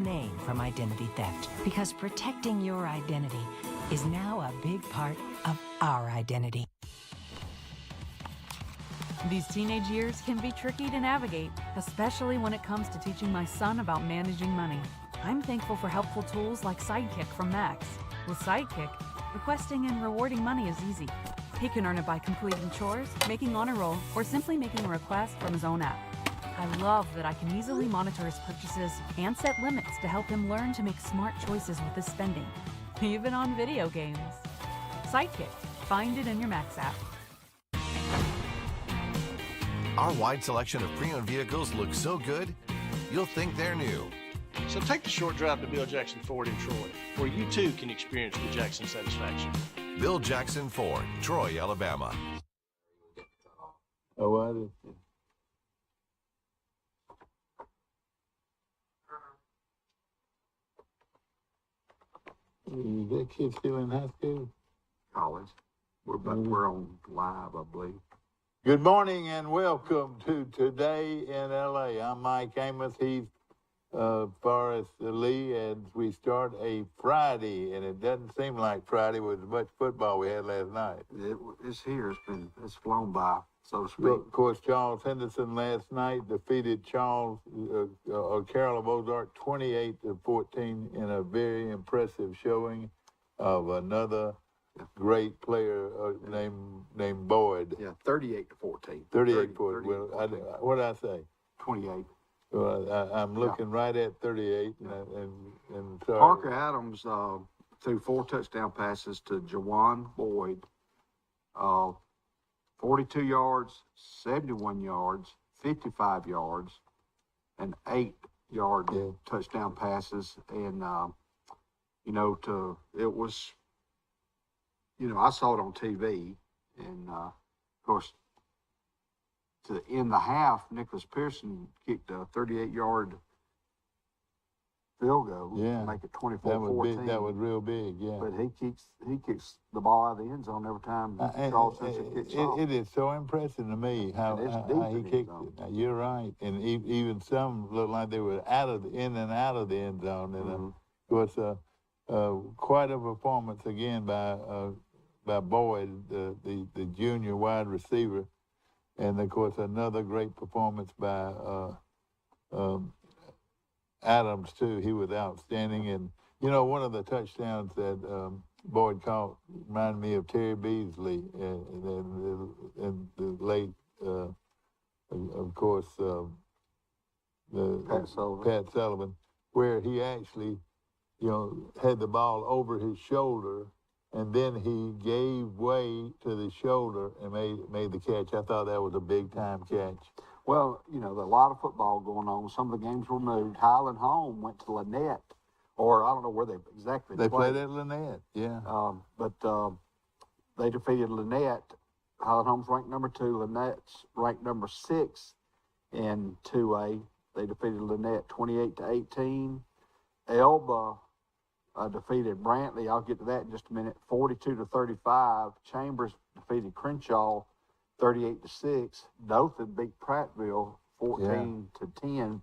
name from identity theft, because protecting your identity is now a big part of our identity. These teenage years can be tricky to navigate, especially when it comes to teaching my son about managing money. I'm thankful for helpful tools like Sidekick from Max. With Sidekick, requesting and rewarding money is easy. He can earn it by completing chores, making honor roll, or simply making a request from his own app. I love that I can easily monitor his purchases and set limits to help him learn to make smart choices with his spending, even on video games. Sidekick. Find it in your Max app. Our wide selection of pre-owned vehicles looks so good, you'll think they're new. So take the short drive to Bill Jackson Ford in Troy, where you too can experience the Jackson satisfaction. Bill Jackson Ford, Troy, Alabama. Oh, I did. Is that kid still in high school? College. We're on live, I believe. Good morning and welcome to Today in LA. I'm Mike Amos. He's Forrest Lee, and we start a Friday, and it doesn't seem like Friday with as much football we had last night. It's here. It's flown by, so to speak. Well, of course, Charles Henderson last night defeated Carroll of Ozark 28-14 in a very impressive showing of another great player named Boyd. Yeah, 38-14. 38-14. Well, what did I say? 28. Well, I'm looking right at 38, and sorry. Parker Adams threw 4 touchdown passes to Jawan Boyd, 42 yards, 71 yards, 55 yards, and 8-yard touchdown passes. And, I saw it on TV, and, of course, to end the half, Nicholas Pearson kicked a 38-yard field goal to make it 24-14. That was real big, yeah. But he kicks the ball out of the end zone every time Charles Henderson kicks off. It is so impressive to me how he kicked it. Now, you're right, and even some looked like they were in and out of the end zone. And it was quite a performance again by Boyd, the junior wide receiver. And, of course, another great performance by Adams, too. He was outstanding. And, one of the touchdowns that Boyd caught reminded me of Terry Beasley in the late, of course, Pat Sullivan, where he actually, had the ball over his shoulder, and then he gave way to the shoulder and made the catch. I thought that was a big-time catch. Well, there's a lot of football going on. Some of the games were moved. Highland Home went to Lynette, or I don't know where they exactly played. They played at Lynette, yeah. But they defeated Lynette. Highland Home's ranked number 2. Lynette's ranked number 6 in 2A. They defeated Lynette 28-18. Elba defeated Brantley. I'll get to that in just a minute. 42-35. Chambers defeated Crenshaw 38-6. Dothan beat Prattville 14-10.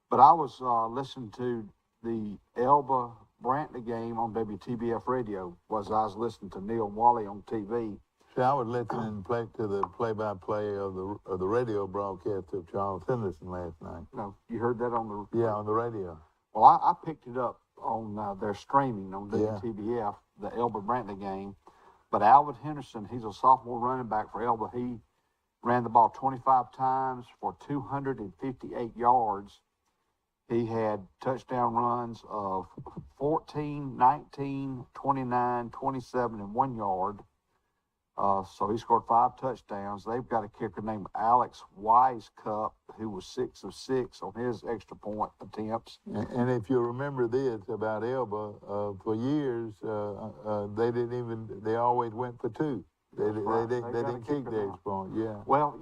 But I was listening to the Elba Brantley game on WTBF radio. I was listening to Neil Wally on TV. See, I was listening to the play-by-play of the radio broadcast of Charles Henderson last night. No, you heard that on the on the radio. Well, I picked it up on their streaming on WTBF, the Elba Brantley game. But Alvin Henderson, he's a sophomore running back for Elba. He ran the ball 25 times for 258 yards. He had touchdown runs of 14, 19, 29, 27, and 1 yard. So he scored 5 touchdowns. They've got a kicker named Alex Wisecup, who was 6 of 6 on his extra point attempts. And if you remember this about Elba, for years they always went for 2. They didn't kick the extra point. Yeah. Well,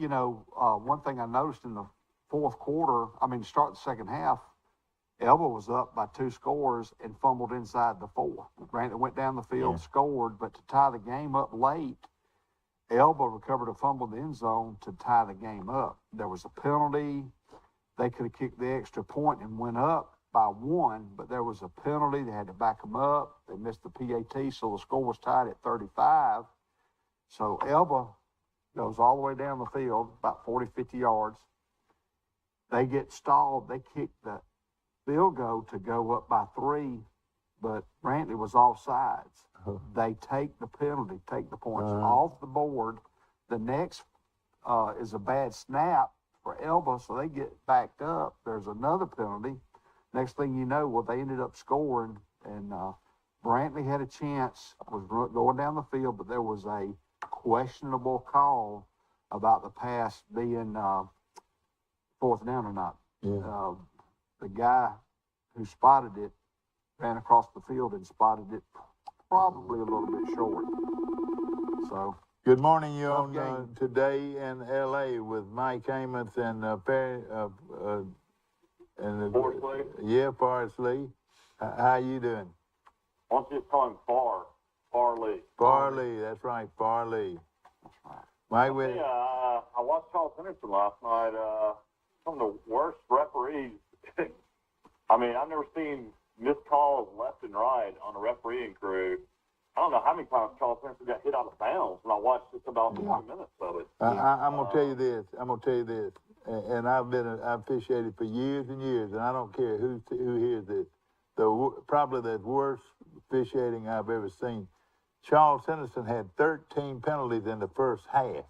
one thing I noticed in the fourth quarter, to start the second half, Elba was up by 2 scores and fumbled inside the 4. Brantley went down the field, scored, but to tie the game up late, Elba recovered a fumble in the end zone to tie the game up. There was a penalty. They could have kicked the extra point and went up. by 1, but there was a penalty. They had to back them up. They missed the PAT, so the score was tied at 35. So Elba goes all the way down the field, about 40, 50 yards. They get stalled. They kick the field goal to go up by 3, but Brantley was offsides. They take the penalty, take the points off the board. The next is a bad snap for Elba, so they get backed up. There's another penalty. Next thing you know, well, they ended up scoring, and Brantley had a chance, was going down the field, but there was a questionable call about the pass being 4th down or not. Yeah. The guy who spotted it ran across the field and spotted it probably a little bit short. So. Good morning. You're Tough on game. Today in L.A. with Mike Amos and Perry. Forrest Lee? Yeah, Forrest Lee. How you doing? Why don't you just call him Farley? Farley, that's right, Farley. Mike, with I watched Charles Henderson last night. Some of the worst referees. I mean, I've never seen missed calls left and right on a refereeing crew. I don't know how many times Charles Henderson got hit out of bounds when I watched just about 20 minutes of it. I'm gonna tell you this. And I've officiated for years and years, and I don't care who hears this. Probably the worst officiating I've ever seen. Charles Henderson had 13 penalties in the first half.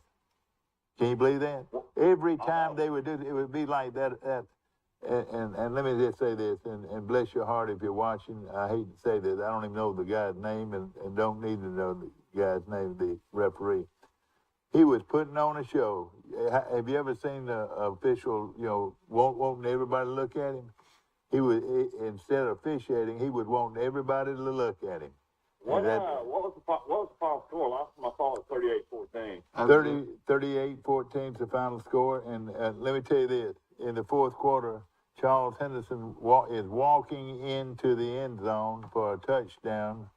Can you believe that? Every time they would do it, it would be like that. And let me just say this, and bless your heart if you're watching. I hate to say this. I don't even know the guy's name, and don't need to know the guy's name, the referee. He was putting on a show. Have you ever seen the official, wanting everybody to look at him? Instead of officiating, he would want everybody to look at him. What was the final score? Last time I saw it, 38-14. 38-14 is the final score. And let me tell you this. In the fourth quarter, Charles Henderson is walking into the end zone for a touchdown,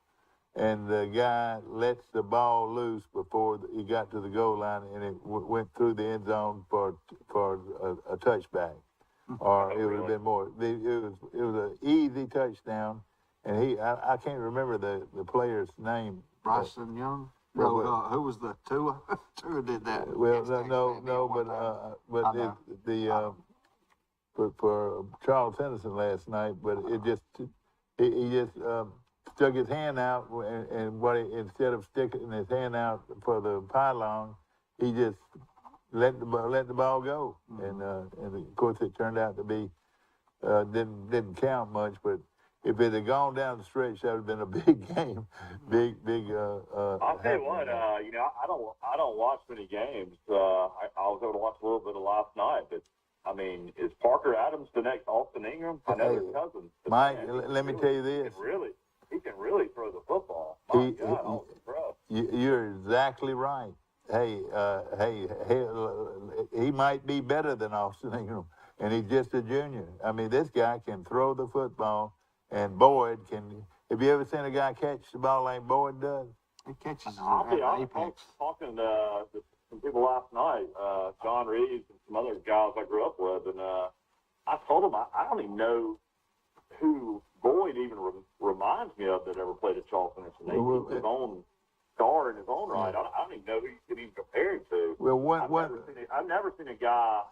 and the guy lets the ball loose before he got to the goal line, and it went through the end zone for a touchback. Or it would have been more. It was an easy touchdown, and I can't remember the player's name. Bryson Young? No, who was the Tua? Tua did that. Well, for Charles Henderson last night, but he just stuck his hand out, and instead of sticking his hand out for the pylon, he just let the ball go, and of course it turned out to be didn't count much, but if it had gone down the stretch, that would have been a big game, big. I'll tell you what, I don't watch many games. I was able to watch a little bit of last night, but I mean, is Parker Adams the next Austin Ingram? I know his cousin. Mike, let me tell you this. He can really throw the football. My God, I was impressed. You're exactly right. Hey, he might be better than Austin Ingram, and he's just a junior. I mean, this guy can throw the football, and Boyd can. Have you ever seen a guy catch the ball like Boyd does? He catches I'll be at honest, apex. talking to some people last night, John Reeves and some other guys I grew up with, and I told them I don't even know who Boyd even reminds me of that ever played at Charles Henderson. He's his own star in his own right. I don't even know who you could even compare him to. Well, I've never seen a guy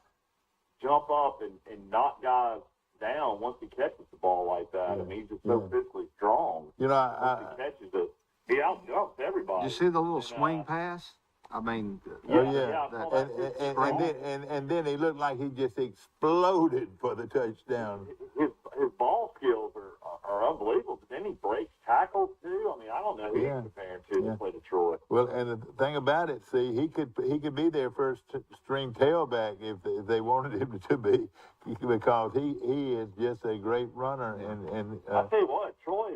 jump up and knock guys down once he catches the ball like that. Yeah. I mean, he's just so physically strong. You know, once he catches it, he outjumps everybody. Did you see the little swing pass? I mean, and then he looked like he just exploded for the touchdown. His ball skills are unbelievable, but then he breaks tackles too. I mean, I don't know who he's comparing to play Detroit. Well, and the thing about it, see, he could be their first string tailback if they wanted him to be, because he is just a great runner. And I'll tell you what, Troy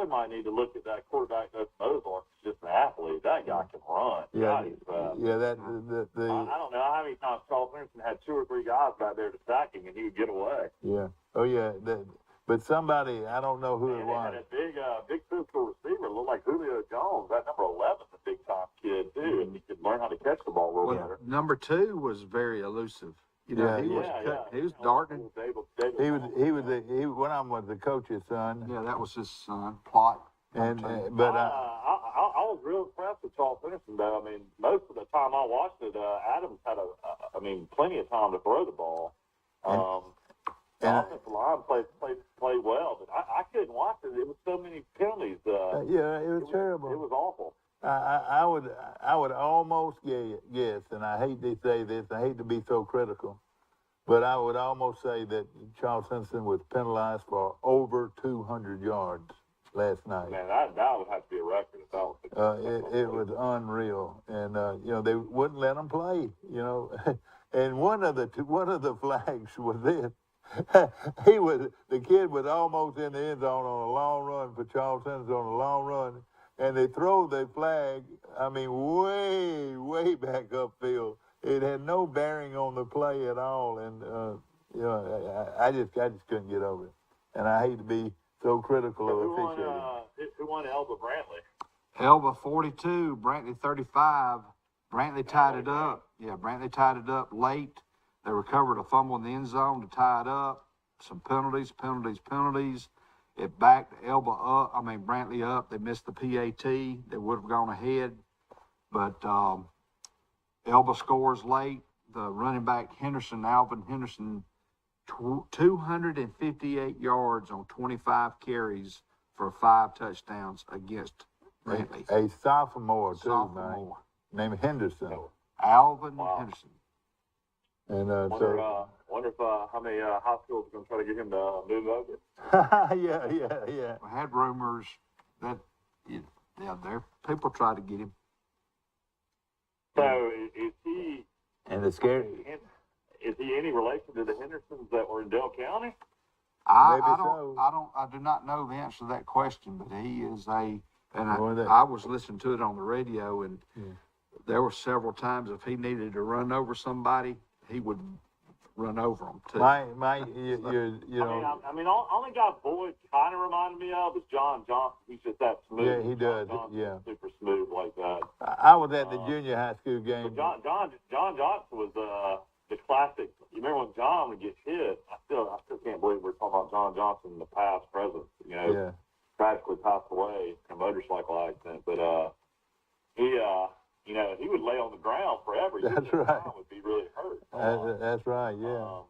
might need to look at that quarterback that's Mozart. He's just an athlete. That guy can run. God, he's fast. I don't know how many times Charles Henderson had 2 or 3 guys back there to sack him, and he would get away. Yeah. Oh yeah. But somebody, I don't know who it was. And a big physical receiver, looked like Julio Jones. That number 11's a big time kid too, and he could learn how to catch the ball a little better. Number 2 was very elusive. You know, Yeah, he was he was darting. He one of them was the coach's son. Yeah, that was his son, Plot. And But I was real impressed with Charles Henderson, though. I mean, most of the time I watched it, Adams had plenty of time to throw the ball. The offensive line played well, but I couldn't watch it. It was so many penalties. yeah, it was terrible. It was awful. I would almost guess, and I hate to say this, I hate to be so critical, but I would almost say that Charles Henderson was penalized for over 200 yards last night. Man, that would have to be a record if that was. It was unreal, and they wouldn't let him play. And one of the flags was this. The kid was almost in the end zone on a long run for Charles Henderson on a long run, and they throw the flag, way back upfield. It had no bearing on the play at all, and I just couldn't get over it. And I hate to be so critical of officiating. Who won Elba Brantley? Elba 42, Brantley 35. Brantley tied it up. Yeah, Brantley tied it up late. They recovered a fumble in the end zone to tie it up. Some penalties. It backed Brantley up. They missed the PAT. They would have gone ahead. But Elba scores late. The running back Alvin Henderson, 258 yards on 25 carries for 5 touchdowns against Brantley. A sophomore, man. Named Henderson. Alvin Henderson. And wonder if how many high schools are going to try to get him to move over. yeah. I had rumors that people tried to get him. So is he? And the scary. Is he any relation to the Hendersons that were in Dale County? I do not know the answer to that question, but he is I was listening to it on the radio, and there were several times if he needed to run over somebody, he would run over them too. Only guy Boyd kind of reminded me of is John Johnson. He's just that smooth. Yeah, he does. Yeah, super smooth like that. I was at the junior high school game. John Johnson was the classic. You remember when John would get hit? I still can't believe we're talking about John Johnson in the past, present. Tragically passed away in a motorcycle accident, but he would lay on the ground forever. That's right. Would be really hurt. That's right. Yeah.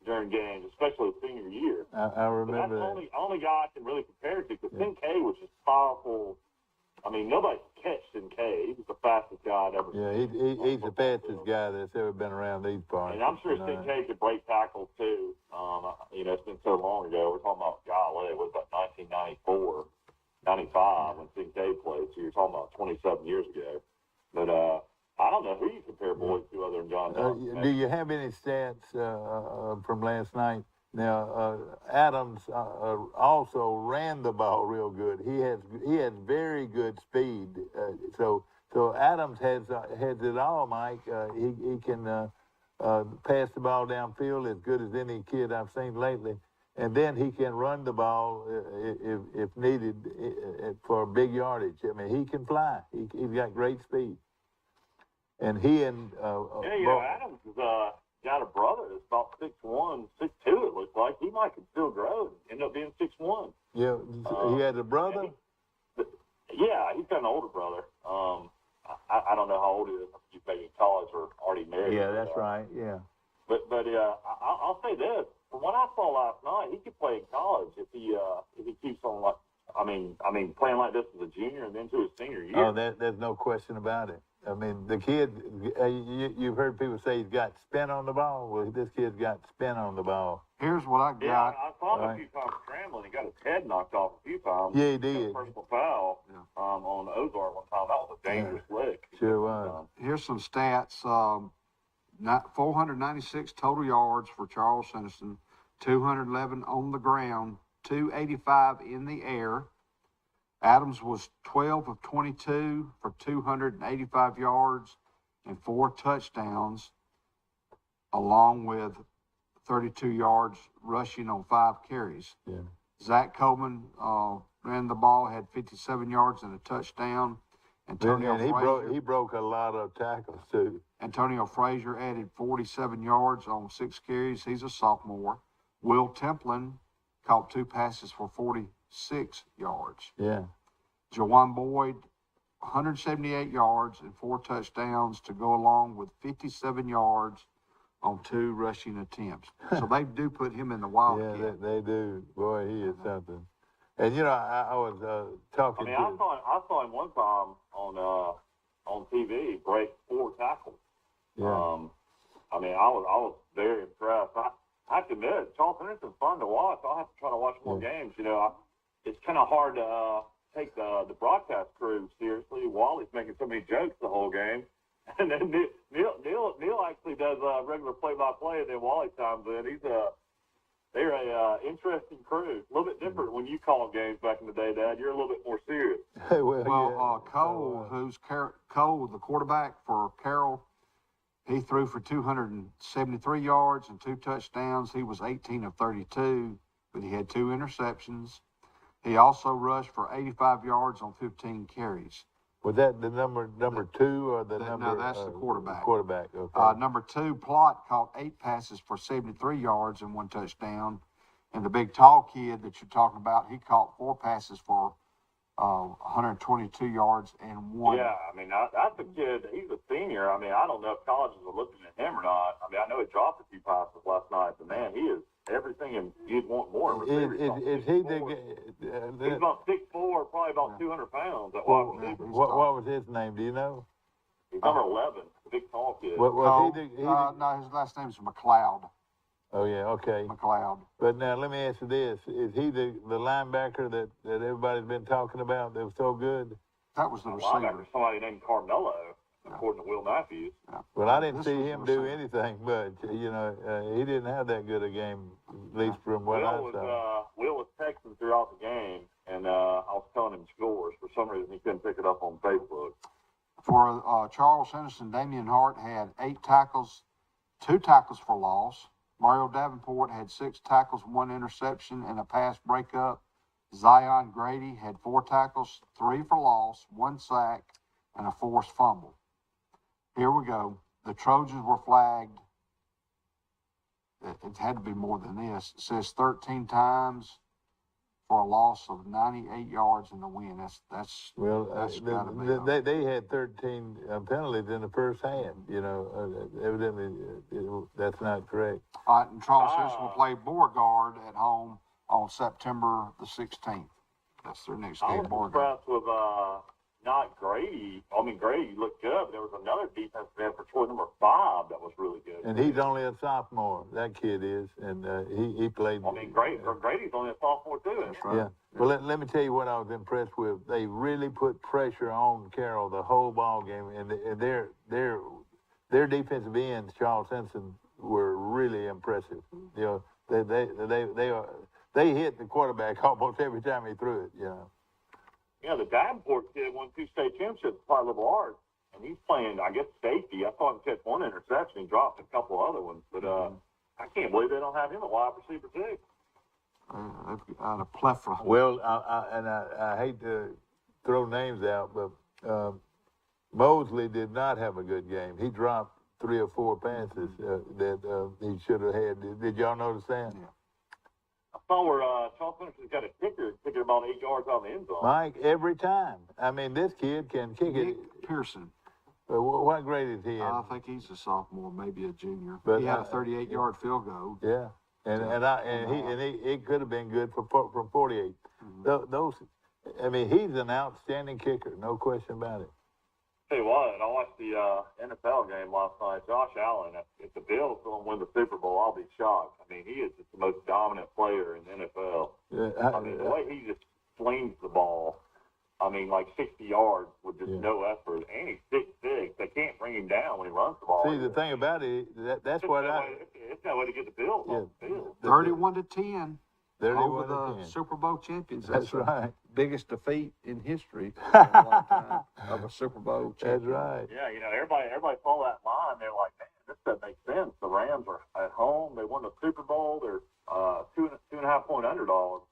During games, especially senior year. I remember that's that. the only guy I can really compare it to, because Kincaid was just powerful. Nobody could catch Kincaid. He was the fastest guy I'd ever seen. Yeah, he's the fastest guy that's ever been around these parts. And I'm sure Kincaid could break tackles too. It's been so long ago. We're talking about, it was about 1994, 95 when Kincaid played. So you're talking about 27 years ago. But I don't know who you compare Boyd to other than John Johnson. Do you have any stats from last night? Now, Adams also ran the ball real good. He has very good speed. So Adams has it all, Mike. He can pass the ball downfield as good as any kid I've seen lately. And then he can run the ball if needed for big yardage. He can fly. He's got great speed. And he and Adams has got a brother that's about 6'1", 6'2", it looks like. He might can still grow and end up being 6'1". Yeah, he has a brother? He's got an older brother. I don't know how old he is. He's maybe in college or already married. Yeah, that's right, yeah. But I'll say this. From what I saw last night, he could play in college if he keeps on playing like this as a junior and then to his senior year. Oh, there's no question about it. The kid, you've heard people say he's got spin on the ball. Well, this kid's got spin on the ball. Here's what I got. Yeah, I saw him a few times scrambling. He got his head knocked off a few times. Yeah, he did. Personal foul on the Ozark one time. That was a dangerous lick. Sure was. Here's some stats. 496 total yards for Charles Henderson, 211 on the ground, 285 in the air. Adams was 12 of 22 for 285 yards and 4 touchdowns, along with 32 yards rushing on 5 carries. Yeah. Zach Coleman ran the ball, had 57 yards and a touchdown, Antonio And Frazier. he broke a lot of tackles too. Antonio Frazier added 47 yards on 6 carries. He's a sophomore. Will Templin caught 2 passes for 46 yards. Yeah. Jawan Boyd, 178 yards and 4 touchdowns to go along with 57 yards on 2 rushing attempts. So they do put him in the Wildcat. Yeah, they do. Boy, he is something. And you know, I was talking. I mean, I saw him one time on TV break 4 tackles. Yeah. I mean, I was very impressed. I have to admit, Charles Henderson's fun to watch. I'll have to try to watch more games. You know, it's kind of hard to take the broadcast crew seriously. Wally's making so many jokes the whole game, and then Neil actually does regular play-by-play, and then Wally chimes in. They're a interesting crew. A little bit different when you call games back in the day, Dad. You're a little bit more serious. Cole, Cole, the quarterback for Carroll, he threw for 273 yards and 2 touchdowns. He was 18 of 32, but he had 2 interceptions. He also rushed for 85 yards on 15 carries. Was that the number 2 or the number? No, that's the quarterback. Quarterback, okay. Number 2, Plott, caught 8 passes for 73 yards and 1 touchdown. And the big tall kid that you're talking about, he caught 4 passes for 122 yards and 1. Yeah, I mean, that's a kid. He's a senior. I mean, I don't know if colleges are looking at him or not. I mean, I know he dropped a few passes last night, but man, he is everything and you'd want more. Is he the? He's about 6'4", probably about 200 pounds at wide receiver. What was his name? Do you know? He's number 11, the big tall kid. Was he the? No, his last name's McLeod. Oh yeah, okay. McLeod. But now let me ask you this: is he the linebacker that everybody's been talking about that was so good? That was the receiver. Linebacker, somebody named Carmelo, according to Will Matthews. Yeah. Well, I didn't This see was him the do receiver. anything, but you know, he didn't have that good a game, at least from what I saw. Will was texting throughout the game, and I was telling him scores. For some reason, he couldn't pick it up on Facebook. For Charles Henderson, Damian Hart had 8 tackles, 2 tackles for loss. Mario Davenport had 6 tackles, 1 interception, and a pass breakup. Zion Grady had 4 tackles, 3 for loss, 1 sack, and a forced fumble. Here we go. The Trojans were flagged. It had to be more than this. It says 13 times for a loss of 98 yards in the win. That's gotta be they had 13 penalties in the first half. You know, evidently that's not correct. All right, and Charles Henderson will play Beauregard at home on September the 16th. That's their next I game, was Beauregard. impressed with not Grady. I mean, Grady looked good, but there was another defensive end for Troy, number 5, that was really good. And he's only a sophomore. That kid is, and he played. I mean, Grady's only a sophomore too. That's right. Yeah. Well, let me tell you what I was impressed with. They really put pressure on Carroll the whole ball game, and their defensive ends, Charles Henson, were really impressive. You know, they hit the quarterback almost every time he threw it. You know. Yeah, the Davenport kid won 2 state championships at Five Level Arts, and he's playing, I guess, safety. I saw him catch 1 interception. He dropped a couple other ones, but I can't believe they don't have him at wide receiver too. They've got a plethora. Well, I hate to throw names out, but Mosley did not have a good game. He dropped 3 or 4 passes that he should have had. Did y'all notice that? Yeah. I saw where Charles Henderson's got a kicker kicking about 8 yards out of the end zone. Mike, every time. I mean, this kid can kick Nick it. Pearson. What grade is he in? I think he's a sophomore, maybe a junior. But he had a 38-yard field goal. Yeah, he could have been good from 48. Those, I mean, he's an outstanding kicker, no question about it. Tell you what, I watched the NFL game last night. Josh Allen, if the Bills don't win the Super Bowl, I'll be shocked. I mean, he is just the most dominant player in the NFL. I mean, the way he just slings the ball, I mean, like 60 yards with just no effort. And he's 6'6". They can't bring him down when he runs the ball. See, the thing about it, that's what it's no way to get the Bills on the field. 31-10. 31 over to the 10. Super Bowl champions. That's the right. biggest defeat in history in a long time of a Super Bowl champion. That's right. Yeah, you know, everybody saw that line. They're like, man, this doesn't make sense. The Rams are at home. They won the Super Bowl. They're 2.5 point underdogs.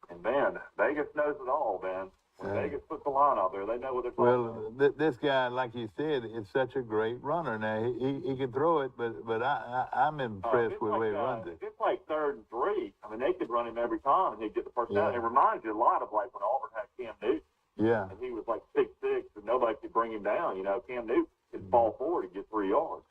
And man, Vegas knows it all, man. When Vegas puts the line out there, they know what they're talking Well, about. this guy, like you said, is such a great runner. Now he can throw it, but I'm impressed with the way he runs it. If it's like 3rd and 3, I mean, they could run him every time and he'd get the first Yeah. down. It reminds you a lot of like when Auburn had Cam Newton. Yeah. And he was like 6'6", and nobody could bring him down. You know, Cam Newton could fall forward and get 3 yards.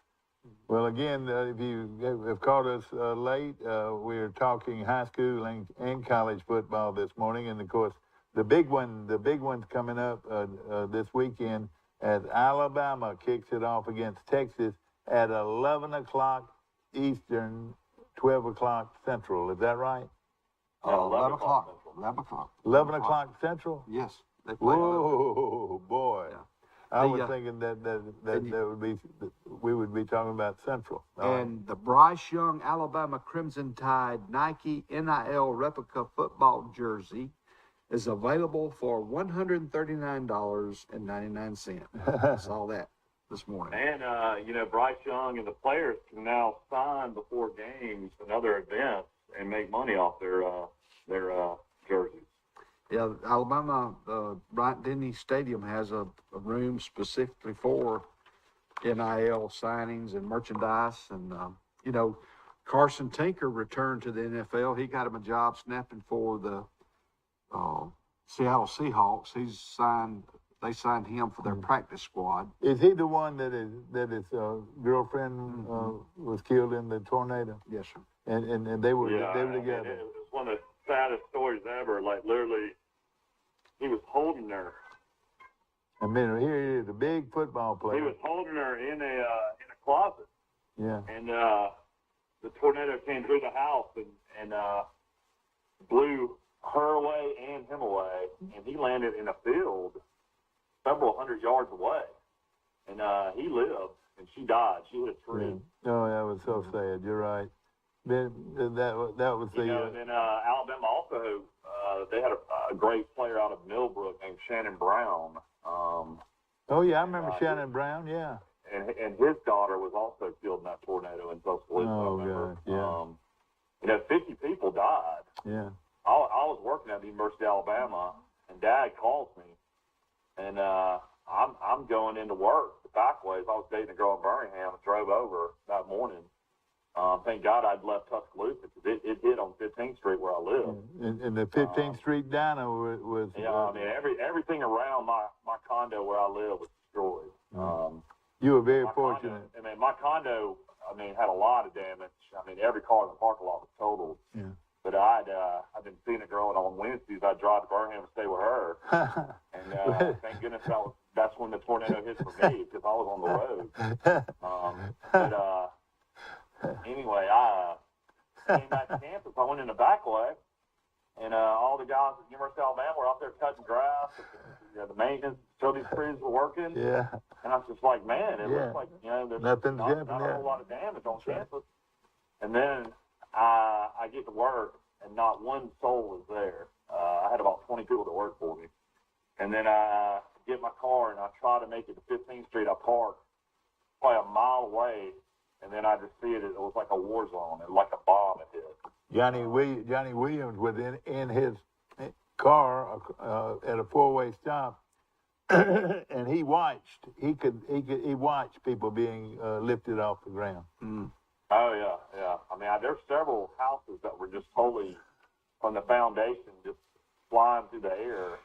Well, again, if you have caught us late, we're talking high school and college football this morning, and of course, the big one's coming up this weekend as Alabama kicks it off against Texas at 11 o'clock Eastern, 12 o'clock Central. Is that right? 11 o'clock. 11 o'clock. 11 o'clock Central? Yes. They play. Whoa, boy. Yeah. I was thinking that would be, we would be talking about Central. And the Bryce Young Alabama Crimson Tide Nike NIL replica football jersey is available for $139.99. I saw that this morning. And, you know, Bryce Young and the players can now sign before games and other events and make money off their jerseys. Yeah, Alabama, Bryant-Denny Stadium has a room specifically for NIL signings and merchandise. And, you know, Carson Tinker returned to the NFL. He got him a job snapping for the Seattle Seahawks. They signed him for their practice squad. Is he the one that his girlfriend was killed in the tornado? Yes, sir. And they were Yeah, together. It was one of the saddest stories ever. Like, literally, he was holding her. I mean, here he is, a big football player. He was holding her in a closet. Yeah. And the tornado came through the house and blew her away and him away. And he landed in a field several hundred yards away. And he lived, and she died. She hit a tree. Yeah. Oh, that was so sad. You're right. Then that was the. You know, and then Alabama also, they had a great player out of Millbrook named Shannon Brown. Oh yeah, I remember Shannon Brown. Yeah. And his daughter was also killed in that tornado in Tuscaloosa. Oh, I remember. God, yeah. You know, 50 people died. Yeah. I was working at the University of Alabama, and Dad calls me, and I'm going into work the back ways. I was dating a girl in Birmingham and drove over that morning. Thank God I'd left Tuscaloosa because it hit on 15th Street where I live. And the 15th Street diner was. Yeah, I mean everything around my condo where I live was destroyed. You were very My fortunate. Condo, I mean, my condo, had a lot of damage. I mean, every car in the parking lot was totaled. Yeah. But I've been seeing a girl, and on Wednesdays I'd drive to Birmingham and stay with her. And thank goodness that's when the tornado hit for me because I was on the road. Anyway, I came back to campus. I went in the back way, and all the guys at the University of Alabama were out there cutting grass. The maintenance facilities crews were working. Yeah. And I was just like, man, it looks like, there's Nothing's not happened a there. whole lot of damage on campus. And then I get to work, and not one soul was there. I had about 20 people that worked for me. And then I get my car, and I try to make it to 15th Street. I park probably a mile away, and then I just see it. It was like a war zone, and like a bomb had hit. Johnny Williams was in his car at a four-way stop, and he watched. He watched people being lifted off the ground. Mm. Oh yeah. I mean, there's several houses that were just totally from the foundation, just flying through the air.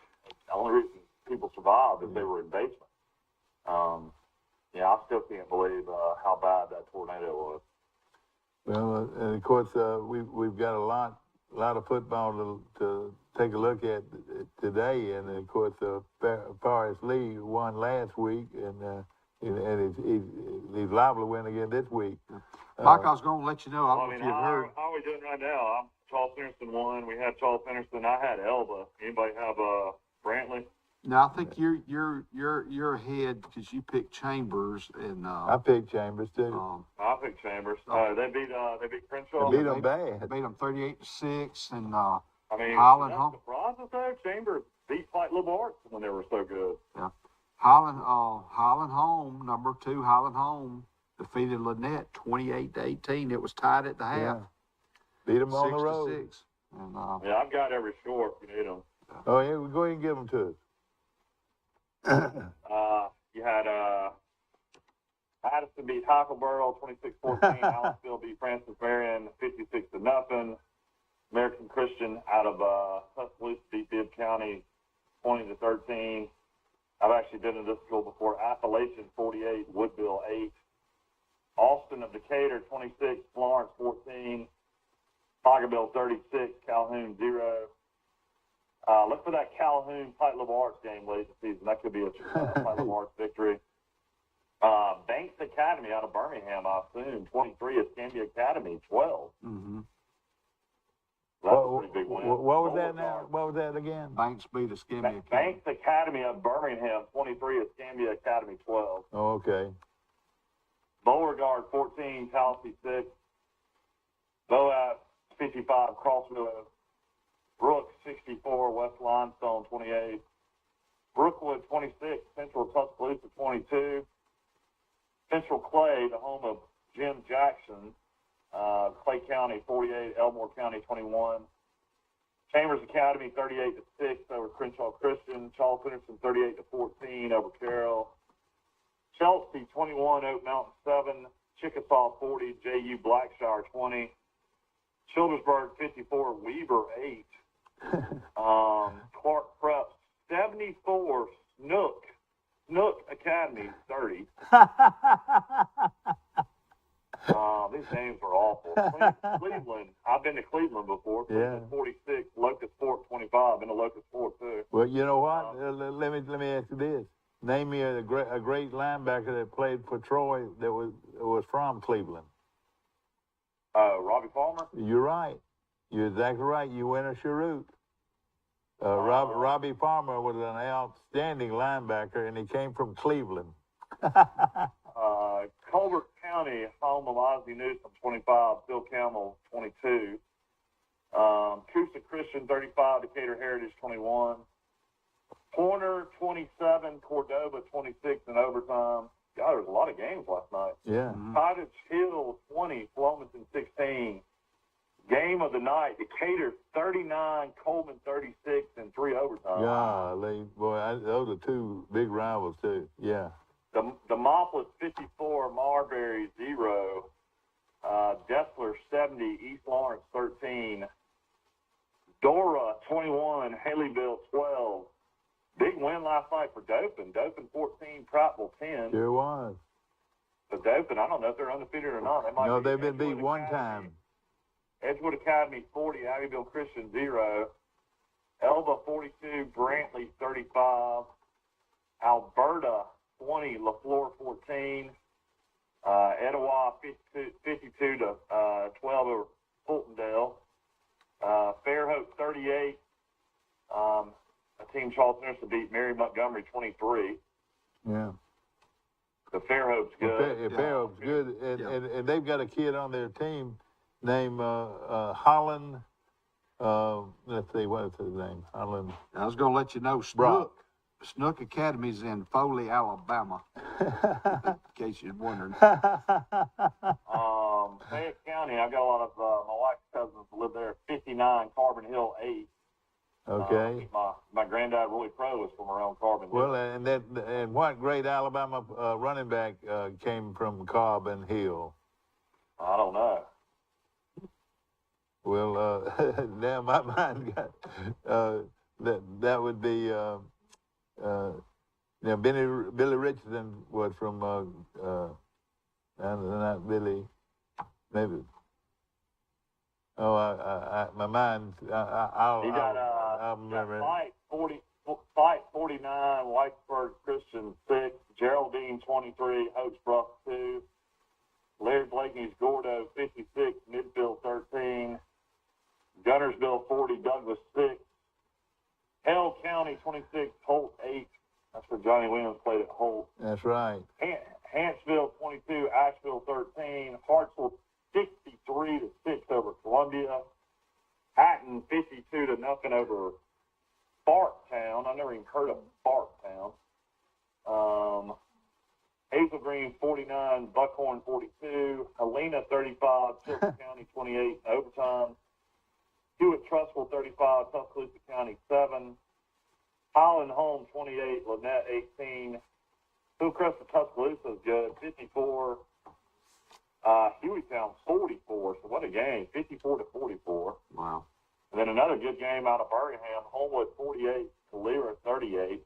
The only reason people survived is they were in basement. I still can't believe how bad that tornado was. Well, and of course, we've got a lot of football to take a look at today, and of course, Forrest Lee won last week, and he's liable to win again this week. Mike, I was going to let you know. I don't know if you've how heard. are we doing right now? Charles Henderson won. We had Charles Henderson. I had Elba. Anybody have Brantley? No, I think you're ahead because you picked Chambers and I picked Chambers too. I picked Chambers. They beat Crenshaw. They beat them bad. They beat them 38-6, and Highland home. Surprises though. Chambers beat Fight Labarge when they were so good. Yeah, Highland home, number 2 Highland home defeated Lynette 28-18. It was tied at the half. Yeah. Beat them on the road. 6-6. And I've got every score if you need them. Oh yeah, go ahead and give them to us. You had Addison beat Hackleboro 26-14. Allenville beat Francis Marion 56-0. American Christian out of Tuscaloosa beat Bibb County 20-13. I've actually been to this school before. Appalachian 48, Woodville 8. Austin of Decatur 26, Florence 14. Foggerville 36, Calhoun 0. Look for that Calhoun Pike Liberal Arts game late in the season. That could be a Pike Liberal Arts victory. Banks Academy out of Birmingham, I assume, 23. Escambia Academy 12. Mm-hmm. That's a pretty big win. What was that now? What was that again? Banks beat Escambia Academy. Banks Academy of Birmingham 23. Escambia Academy 12. Oh, okay. Beauregard 14. Tallahassee 6. Boat 55. Crossville. Brooks 64. West Limestone 28. Brookwood 26. Central Tuscaloosa 22. Central Clay, the home of Jim Jackson, Clay County 48, Elmore County 21. Chambers Academy 38-6 over Crenshaw Christian. Charles Henderson 38-14 over Carroll. Chelsea 21, Oak Mountain 7. Chickasaw 40, JU Blackshire 20. Childersburg 54, Weaver 8. Clark Prep 74, Snook Academy 30. These names are awful. Cleveland. I've been to Cleveland before. Cleveland 46. Locust Fork 25. Been to Locust Fork too. Well, you know what? Let me ask you this. Name me a great linebacker that played for Troy that was from Cleveland. Robbie Palmer. You're right. You're exactly right. You went a Cheroot. Robbie Palmer was an outstanding linebacker, and he came from Cleveland. Colbert County, home of Ozzie Newsome, 25. Bill Campbell, 22. Coosa Christian, 35. Decatur Heritage, 21. Pointer, 27. Cordova, 26 in overtime. God, there was a lot of games last night. Yeah. Cottage Hill, 20. Flomaton, 16. Game of the night, Decatur 39, Coleman 36, and 3 overtime. Golly, boy, those are two big rivals too. Yeah. Demopolis 54, Marbury 0. Dessler 70, East Lawrence 13. Dora 21, Haleyville 12. Big win last night for Dothan. Dothan 14, Prattville 10. Sure was. So Dothan, I don't know if they're undefeated or not. They might No, be. they've been beat Edgewood one Academy. time. Edgewood Academy 40, Abbeville Christian 0. Elba 42, Brantley 35. Alberta 20, LaFleur 14. Etowah 52 to 12 over Fultondale. Fairhope 38. A team Charleston Henderson beat Mary Montgomery 23. Yeah. The Fairhope's good. Fairhope's good, and they've got a kid on their team named Holland. Let's see, what is his name? Holland. I was going to let you know, Snook Academy's in Foley, Alabama, in case you're wondering. Fayette County, I've got a lot of my wife's cousins who live there. 59, Carbon Hill 8. Okay. My granddad, Roy Pro, was from around Carbon Hill. Well, and what great Alabama running back came from Carbon Hill? I don't know. Well, now my mind got that would be Billy Richardson was from not Billy, maybe. Oh, my mind. I'll remember. Fight 49, Whitesburg Christian 6, Geraldine 23, Hoaxbrook 2, Larry Blakeney's Gordo 56, Midfield 13, Gunnersville 40, Douglas 6, Hell County 26, Holt 8. That's where Johnny Williams played at Holt. That's right. Hanceville 22, Asheville 13, Hartsville 63 to 6 over Columbia, Hatton 52 to nothing over Barktown. I never even heard of Barktown. Hazel Green 49, Buckhorn 42, Helena 35, Chilton County 28 overtime, Hewitt Trustful 35, Tuscaloosa County 7, Highland Home 28, Lynette 18. Hillcrest of Tuscaloosa is good, 54. Hueytown 44. So what a game, 54-44. Wow. And then another good game out of Birmingham, Homewood 48, Calera 38.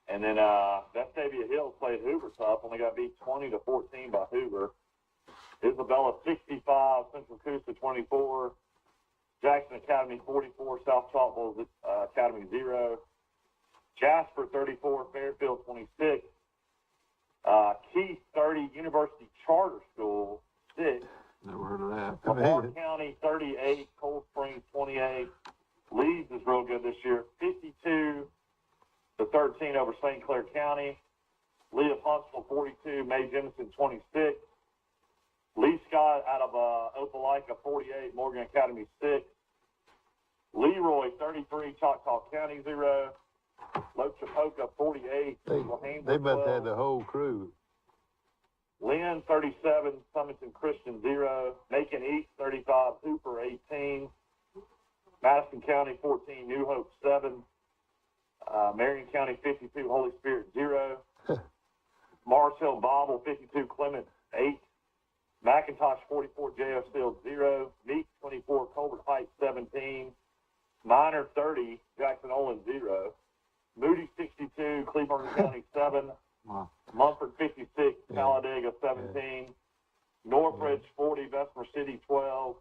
And then Vestavia Hills played Hoover tough, only got beat 20-14 by Hoover. Isabella 65, Central Coosa 24. Jackson Academy 44, South Chalkville Academy 0. Jasper 34, Fairfield 26. Keith 30, University Charter School 6. Never heard of that. Lamar County 38, Cold Springs 28. Leeds is real good this year, 52-13 over St. Clair County. Lee of Huntsville 42, May Jemison 26. Lee Scott out of Opelika 48, Morgan Academy 6. Leroy 33, Choctaw County 0. Lochapoka 48, They must have the whole crew. Lynn 37, Summerton Christian 0. Macon East 35, Hooper 18. Madison County 14, New Hope 7. Marion County 52, Holy Spirit 0. Mars Hill Bible 52, Clement 8. McIntosh 44, J.F. Field 0. Meek 24, Colbert Heights 17. Minor 30, Jackson Olin 0. Moody 62, Cleveland County 7. Wow. Mumford 56, Talladega 17. Northridge 40, Bessemer City 12.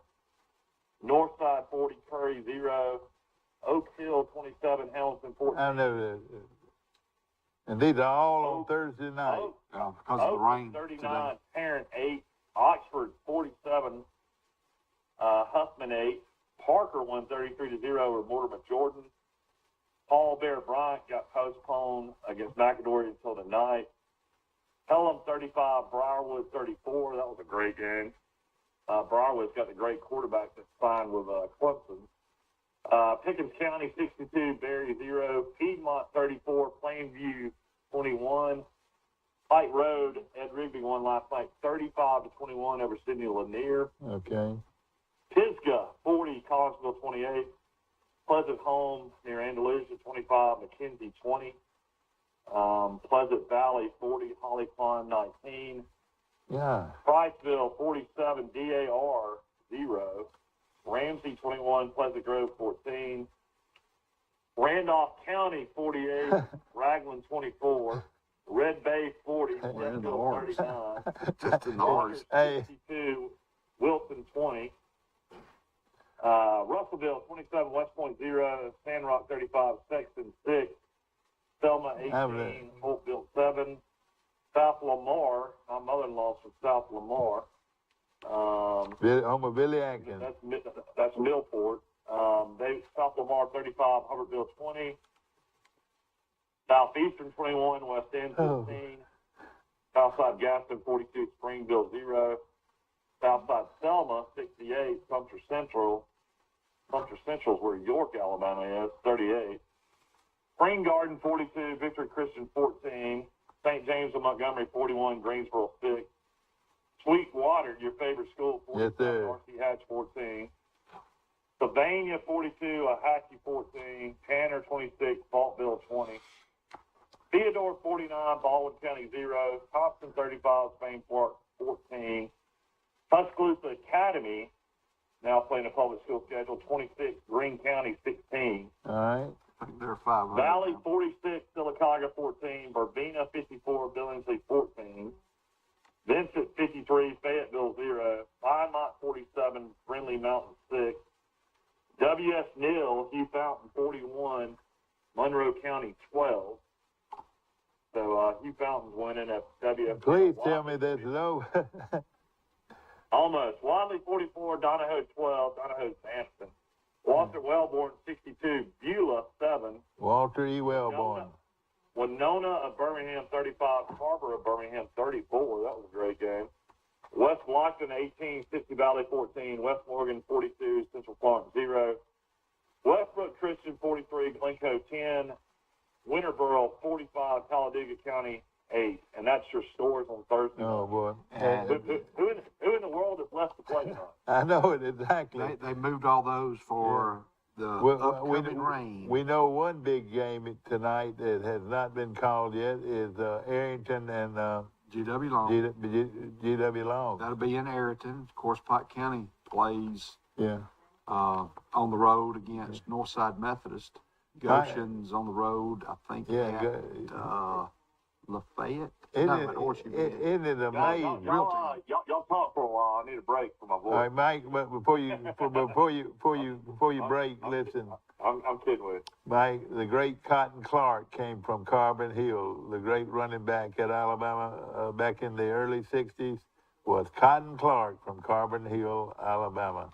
Northside 40, Curry 0. Oak Hill 27, Hamilton 14. I know that. And these are all on Thursday night. Because of the rain 39, today. Tarrant 8. Oxford 47, Huffman 8. Parker won 33-0 over Mortimer Jordan. Paul Bear Bryant got postponed against McAdory until tonight. Pelham 35, Briarwood 34. That was a great game. Briarwood's got the great quarterback that's signed with Clemson. Pickens County 62, Berry 0. Piedmont 34, Plainview 21. Fight Road, Ed Rigby won last night 35-21 over Sidney Lanier. Okay. Pisgah 40, Collinsville 28. Pleasant Home near Andalusia 25, McKenzie 20. Pleasant Valley 40, Holly Pond 19. Yeah. Priceville 47, DAR 0. Ramsey 21, Pleasant Grove 14. Randolph County 48, Raglan 24. Red Bay 40, Smithfield 39. Just in the horse. Hey. 62, Wilson 20. Russellville 27, West Point 0. Sandrock 35, Sexton 6. Selma 18, Holtville 7. South Lamar, my mother-in-law's from South Lamar. Home of Billy Atkins. That's Millport. South Lamar 35, Hubbardville 20. Southeastern 21, West End 15. Southside Gaston 42, Springville 0. Southside Selma 68, Sumter Central. Sumter Central's where York, Alabama is, 38. Spring Garden 42, Victory Christian 14. St. James of Montgomery 41, Greensboro 6. Sweetwater, your favorite school, 47, Yes, sir. Marcy Hatch 14. Sylvania 42, Ahaki 14. Tanner 26, Faultville 20. Theodore 49, Baldwin County 0. Thompson 35, Spain Park 14. Tuscaloosa Academy, now playing a public school schedule, 26, Greene County 16. All right. I think they're 500. Valley 46, Sylacauga 14. Verbena 54, Billingsley 14. Vincent 53, Fayetteville 0. Piedmont 47, Friendly Mountain 6. W.S. Neal, Hugh Fountain 41, Monroe County 12. So Hugh Fountain's winning at W.S. Please tell me there's no. Almost. Wadley 44, Donahoe 12, Donahoe's Hampton. Walter Wellborn 62, Beulah 7. Walter E. Wellborn. Winona of Birmingham 35, Carver of Birmingham 34. That was a great game. West Blockton 18, 60 Valley 14. West Morgan 42, Central Park 0. Westbrook Christian 43, Glencoe 10. Winterboro 45, Talladega County 8. And that's your scores on Thursday. Oh, boy. And Who in the world is left to play tonight? I know it exactly. they moved all those for the we upcoming rain. We know one big game tonight that has not been called yet is Arrington and GW Long. GW Long. That'll be in Arrington. Of course, Pike County plays Yeah. on the road against Northside Methodist. Goshen's on the road, I think, at Lafayette. Isn't it amazing? Y'all talk for a while. I need a break for my voice. All right, Mike. But before you break, listen. I'm kidding with you. Mike, the great Cotton Clark came from Carbon Hill. The great running back at Alabama back in the early '60s was Cotton Clark from Carbon Hill, Alabama.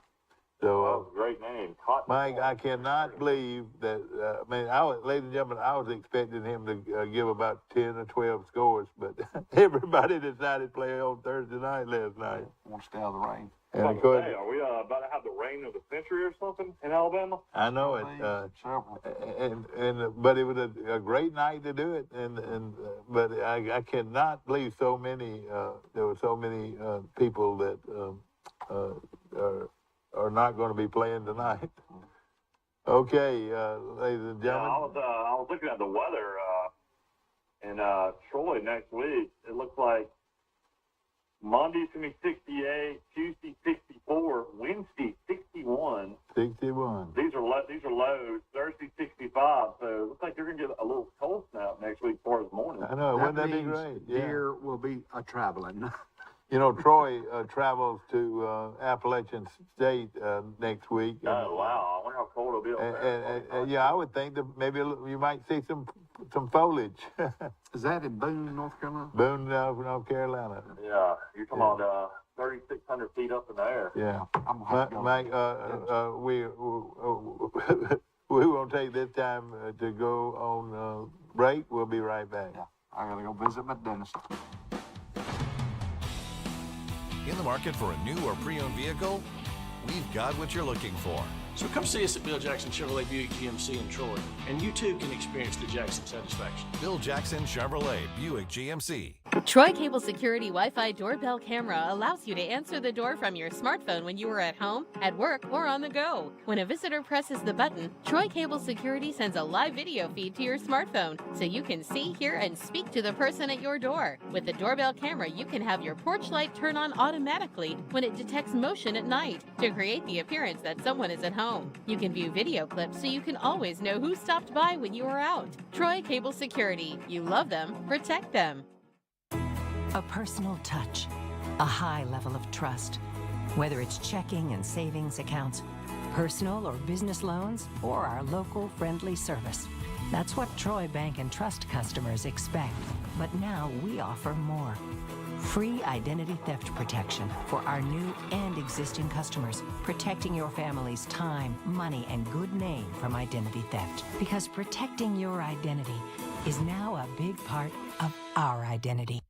So, That was a great name. Cotton Mike, Clark. I cannot believe that. Ladies and gentlemen, I was expecting him to give about 10 or 12 scores, but everybody decided to play on Thursday night last night. Want to stay out of the rain. And I of was course, gonna say, are we about to have the rain of the century or something in Alabama? I know it. Several. But it was a great night to do it, but I cannot believe so many. There were so many people that are not going to be playing tonight. Okay, ladies and Yeah, gentlemen. I was looking at the weather in Troy next week. It looks like Monday's gonna be 68, Tuesday 64, Wednesday 61. 61. These are lows. Thursday 65. So it looks like you're gonna get a little cold snap next week for the morning. I know. Wouldn't that be means great? Yeah. Deer will be traveling. You know, Troy travels to Appalachian State next week. Oh wow! I wonder how cold it'll be up there. And yeah, I would think that maybe you might see some foliage. Is that in Boone, North Carolina? Boone, North Carolina. Yeah, you're talking about 3,600 feet up in the air. Yeah. I'm gonna have to go. Mike, we won't take this time to go on break. We'll be right back. Yeah, I gotta go visit my dentist. In the market for a new or pre-owned vehicle? We've got what you're looking for. So come see us at Bill Jackson Chevrolet Buick GMC in Troy, and you too can experience the Jackson satisfaction. Bill Jackson Chevrolet Buick GMC. Troy Cable Security Wi-Fi doorbell camera allows you to answer the door from your smartphone when you are at home, at work, or on the go. When a visitor presses the button, Troy Cable Security sends a live video feed to your smartphone so you can see, hear, and speak to the person at your door. With the doorbell camera, you can have your porch light turn on automatically when it detects motion at night to create the appearance that someone is at home. You can view video clips so you can always know who stopped by when you are out. Troy Cable Security. You love them, protect them. A personal touch, a high level of trust. Whether it's checking and savings accounts, personal or business loans, or our local friendly service. That's what Troy Bank and Trust customers expect. But now we offer more. Free identity theft protection for our new and existing customers, protecting your family's time, money, and good name from identity theft. Because protecting your identity is now a big part of our identity.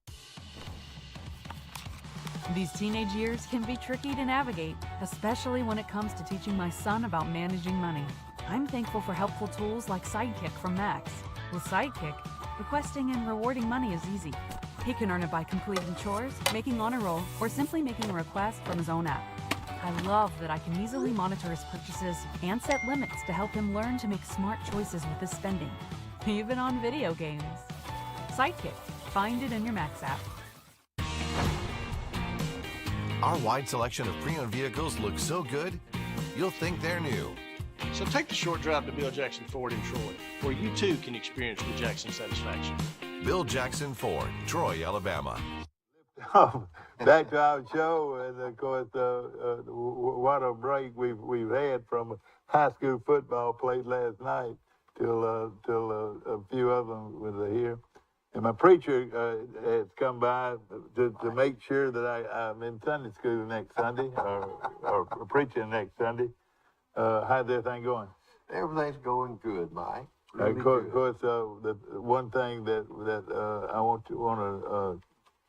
These teenage years can be tricky to navigate, especially when it comes to teaching my son about managing money. I'm thankful for helpful tools like Sidekick from Max. With Sidekick, requesting and rewarding money is easy. He can earn it by completing chores, making honor roll, or simply making a request from his own app. I love that I can easily monitor his purchases and set limits to help him learn to make smart choices with his spending, even on video games. Sidekick. Find it in your Max app. Our wide selection of pre-owned vehicles looks so good, you'll think they're new. So take the short drive to Bill Jackson Ford in Troy, where you too can experience the Jackson satisfaction. Bill Jackson Ford, Troy, Alabama. Back to our show, and of course, what a break we've had from high school football played last night till a few of them were here. And my preacher has come by to make sure that I'm in Sunday school next Sunday or preaching next Sunday. How's everything going? Everything's going good, Mike. Really of course, the one thing that I want to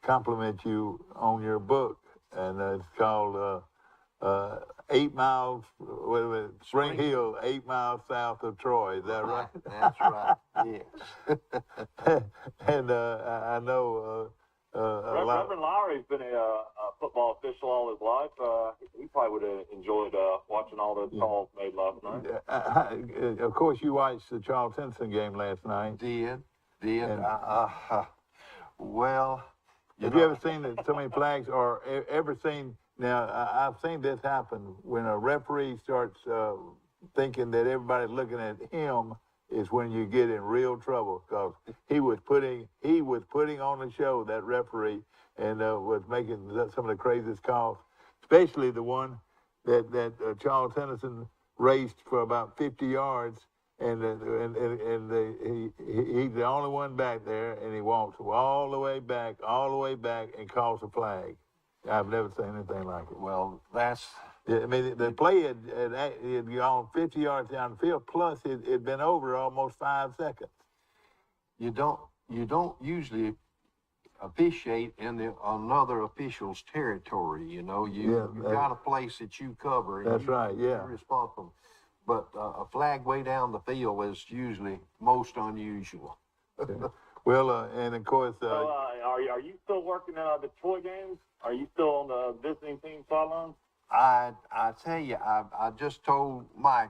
compliment you on your book, and it's called 8 miles, Spring Hill, 8 miles south of Troy. Is that right? That's right. Yes. And I know Reverend Lowry's been a football official all his life. He probably would have enjoyed watching all those calls made last night. Of course, you watched the Charles Henderson game last night. Did. And, Well, have you ever seen so many flags, or ever seen? Now, I've seen this happen when a referee starts thinking that everybody's looking at him. Is when you get in real trouble, because he was putting on the show, that referee, and was making some of the craziest calls, especially the one that Charles Henderson raced for about 50 yards, and he's the only one back there, and he walks all the way back, and calls a flag. I've never seen anything like it. Well, that's... Yeah, I mean, the play had gone 50 yards down the field, plus it'd been over almost 5 seconds. You don't usually officiate in another official's territory. You know, you got a place that you cover. And That's right. Yeah. You're responsible. But a flag way down the field is usually most unusual. Yeah. Well, and of course. So, are you still working the Troy games? Are you still on the visiting team sidelines? I tell you, I just told Mike,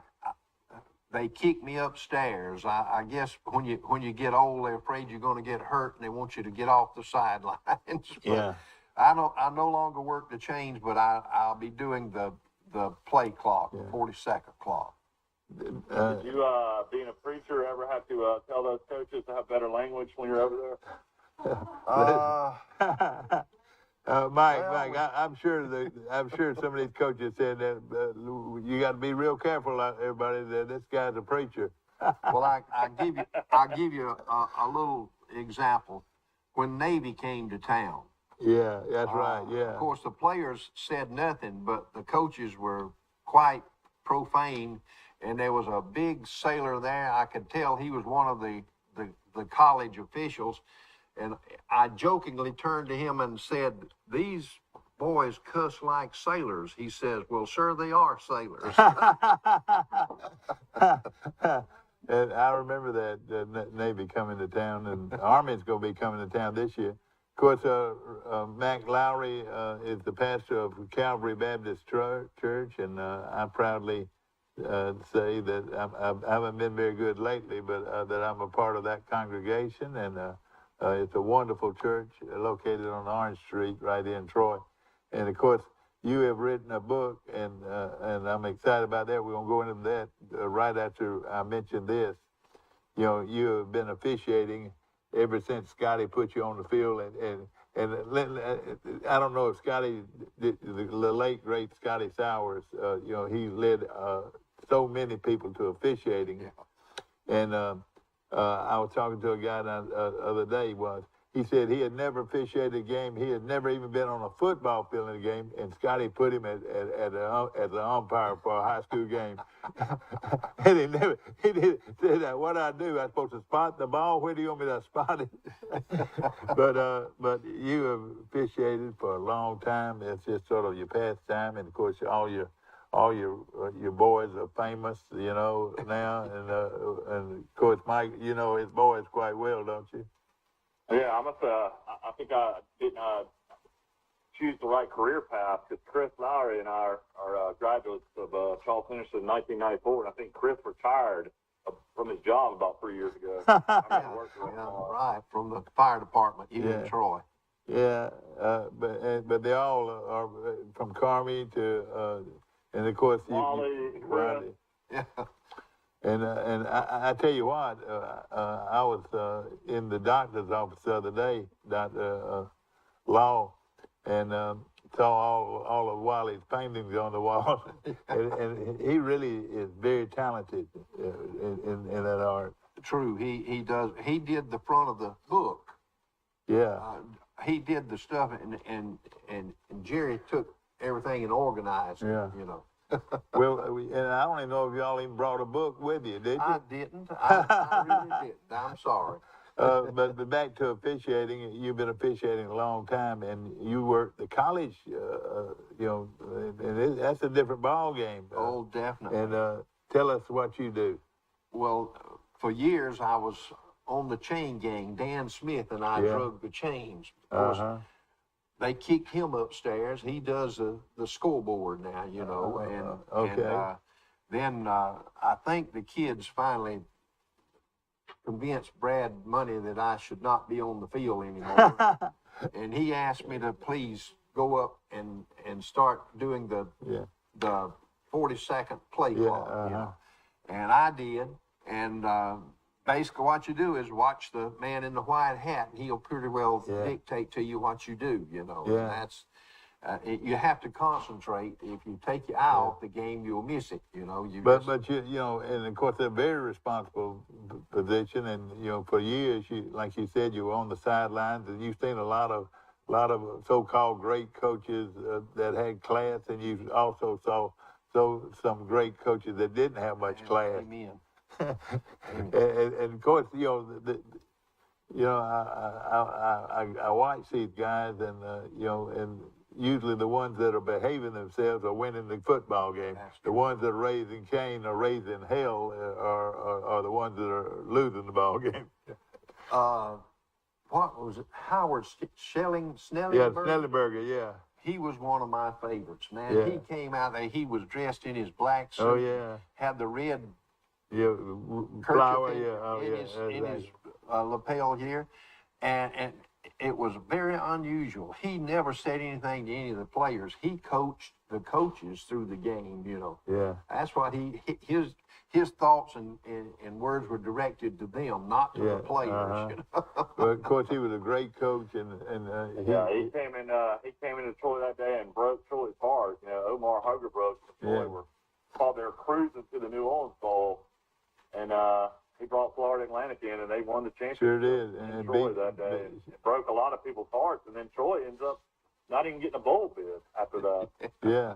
they kick me upstairs. I guess when you get old, they're afraid you're going to get hurt, and they want you to get off the sidelines. Yeah. I no longer work the chains, but I'll be doing the play clock, the 40-second clock. Did you, being a preacher, ever have to tell those coaches to have better language when you're over there? Mike, I'm sure some of these coaches said that you got to be real careful, everybody. That this guy's a preacher. Well, I'll give you a little example. When Navy came to town. Yeah, that's right. Yeah. Of course, the players said nothing, but the coaches were quite profane, and there was a big sailor there. I could tell he was one of the college officials. And I jokingly turned to him and said, "These boys cuss like sailors." He says, "Well, sir, they are sailors." And I remember that the Navy coming to town, and the Army's going to be coming to town this year. Of course, Mac Lowry is the pastor of Calvary Baptist Church, and I proudly say that I haven't been very good lately, but that I'm a part of that congregation, and it's a wonderful church located on Orange Street right in Troy. And, of course, you have written a book, and I'm excited about that. We're going to go into that right after I mention this. You know, you have been officiating ever since Scotty put you on the field. And I don't know if Scotty, the late, great Scotty Sowers, you know, he led so many people to officiating. Yeah. And I was talking to a guy the other day. He said he had never officiated a game. He had never even been on a football field in a game, and Scotty put him as an umpire for a high school game. And he said that, "What I do? I'm supposed to spot the ball? Where do you want me to spot it?" But you have officiated for a long time. It's just sort of your pastime, and of course all your boys are famous, you know, now, and of course Mike, you know his boys quite well, don't you? Yeah, I think I didn't choose the right career path, because Chris Lowry and I are graduates of Charles Henderson in 1994, and I think Chris retired from his job about 3 years ago. Right, from the fire department here in Troy. Yeah, but they all are from Carmi to, and of course, Wally. Yeah. And I tell you what, I was in the doctor's office the other day, Dr. Law, and saw all of Wally's paintings on the wall, and he really is very talented in that art. True, he does. He did the front of the book. Yeah. He did the stuff, and Jerry took everything and organized it, you know. Well, and I don't even know if y'all even brought a book with you, did you? I didn't. I really didn't. I'm sorry. But back to officiating, you've been officiating a long time, and you worked the college, you know, and that's a different ball game. Definitely. And tell us what you do. Well, for years I was on the chain gang. Dan Smith and I Yeah. drug the chains. Of course, they kicked him upstairs. He does the scoreboard now, you know. Then I think the kids finally convinced Brad Money that I should not be on the field anymore. And he asked me to please go up and start doing the 40-second play clock, you know. And I did. And basically what you do is watch the man in the white hat, and he'll pretty well dictate to you what you do, you know. And that's, you have to concentrate. If you take your eye off the game, you'll miss it, you know. But you know, and of course, they're a very responsible position. And, you know, for years, like you said, you were on the sidelines, and you've seen a lot of so-called great coaches that had class, and you also saw some great coaches that didn't have much class. Amen. and of course, you know, I watch these guys, and you know, and usually the ones that are behaving themselves are winning the football game. The ones that are raising Cain or raising hell are the ones that are losing the ball game. What was it? Howard Snellenberger? Yeah, Snellenberger, yeah. He was one of my favorites, man. Yeah. He came out there, he was dressed in his black suit. Oh, yeah. Had the red flower, in his lapel here. And it was very unusual. He never said anything to any of the players. He coached the coaches through the game, you know. Yeah. That's what his thoughts and words were directed to them, not to the players. You know? But of course, he was a great coach, and he came into Troy that day and broke Troy's heart. You know, Omar Hogerbrook and Troy thought they were cruising to the New Orleans Bowl, and he brought Florida Atlantic in, and they won the championship. Sure did, in Troy that day. It broke a lot of people's hearts, and then Troy ends up not even getting a bowl bid after that. Yeah,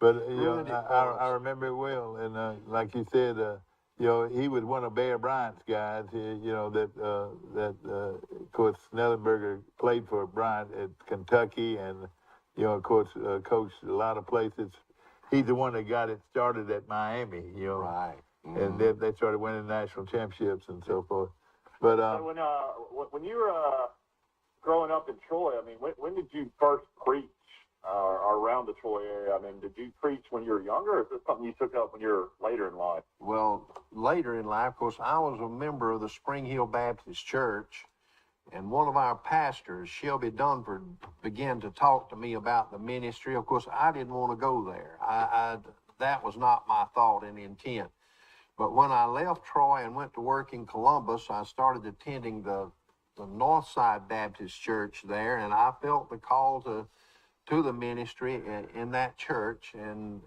but you know, I remember it well, and like you said, you know, he was one of Bear Bryant's guys. You know that of course Snellenberger played for Bryant at Kentucky, and you know, of course, coached a lot of places. He's the one that got it started at Miami. You know, right. And then they started winning national championships and so forth. But so when you were growing up in Troy, I mean, when did you first preach around the Troy area? I mean, did you preach when you were younger, or is this something you took up when you were later in life? Well, later in life, of course, I was a member of the Spring Hill Baptist Church, and one of our pastors, Shelby Dunford, began to talk to me about the ministry. Of course, I didn't want to go there. That was not my thought and intent. But when I left Troy and went to work in Columbus, I started attending the Northside Baptist Church there, and I felt the call to the ministry in that church, and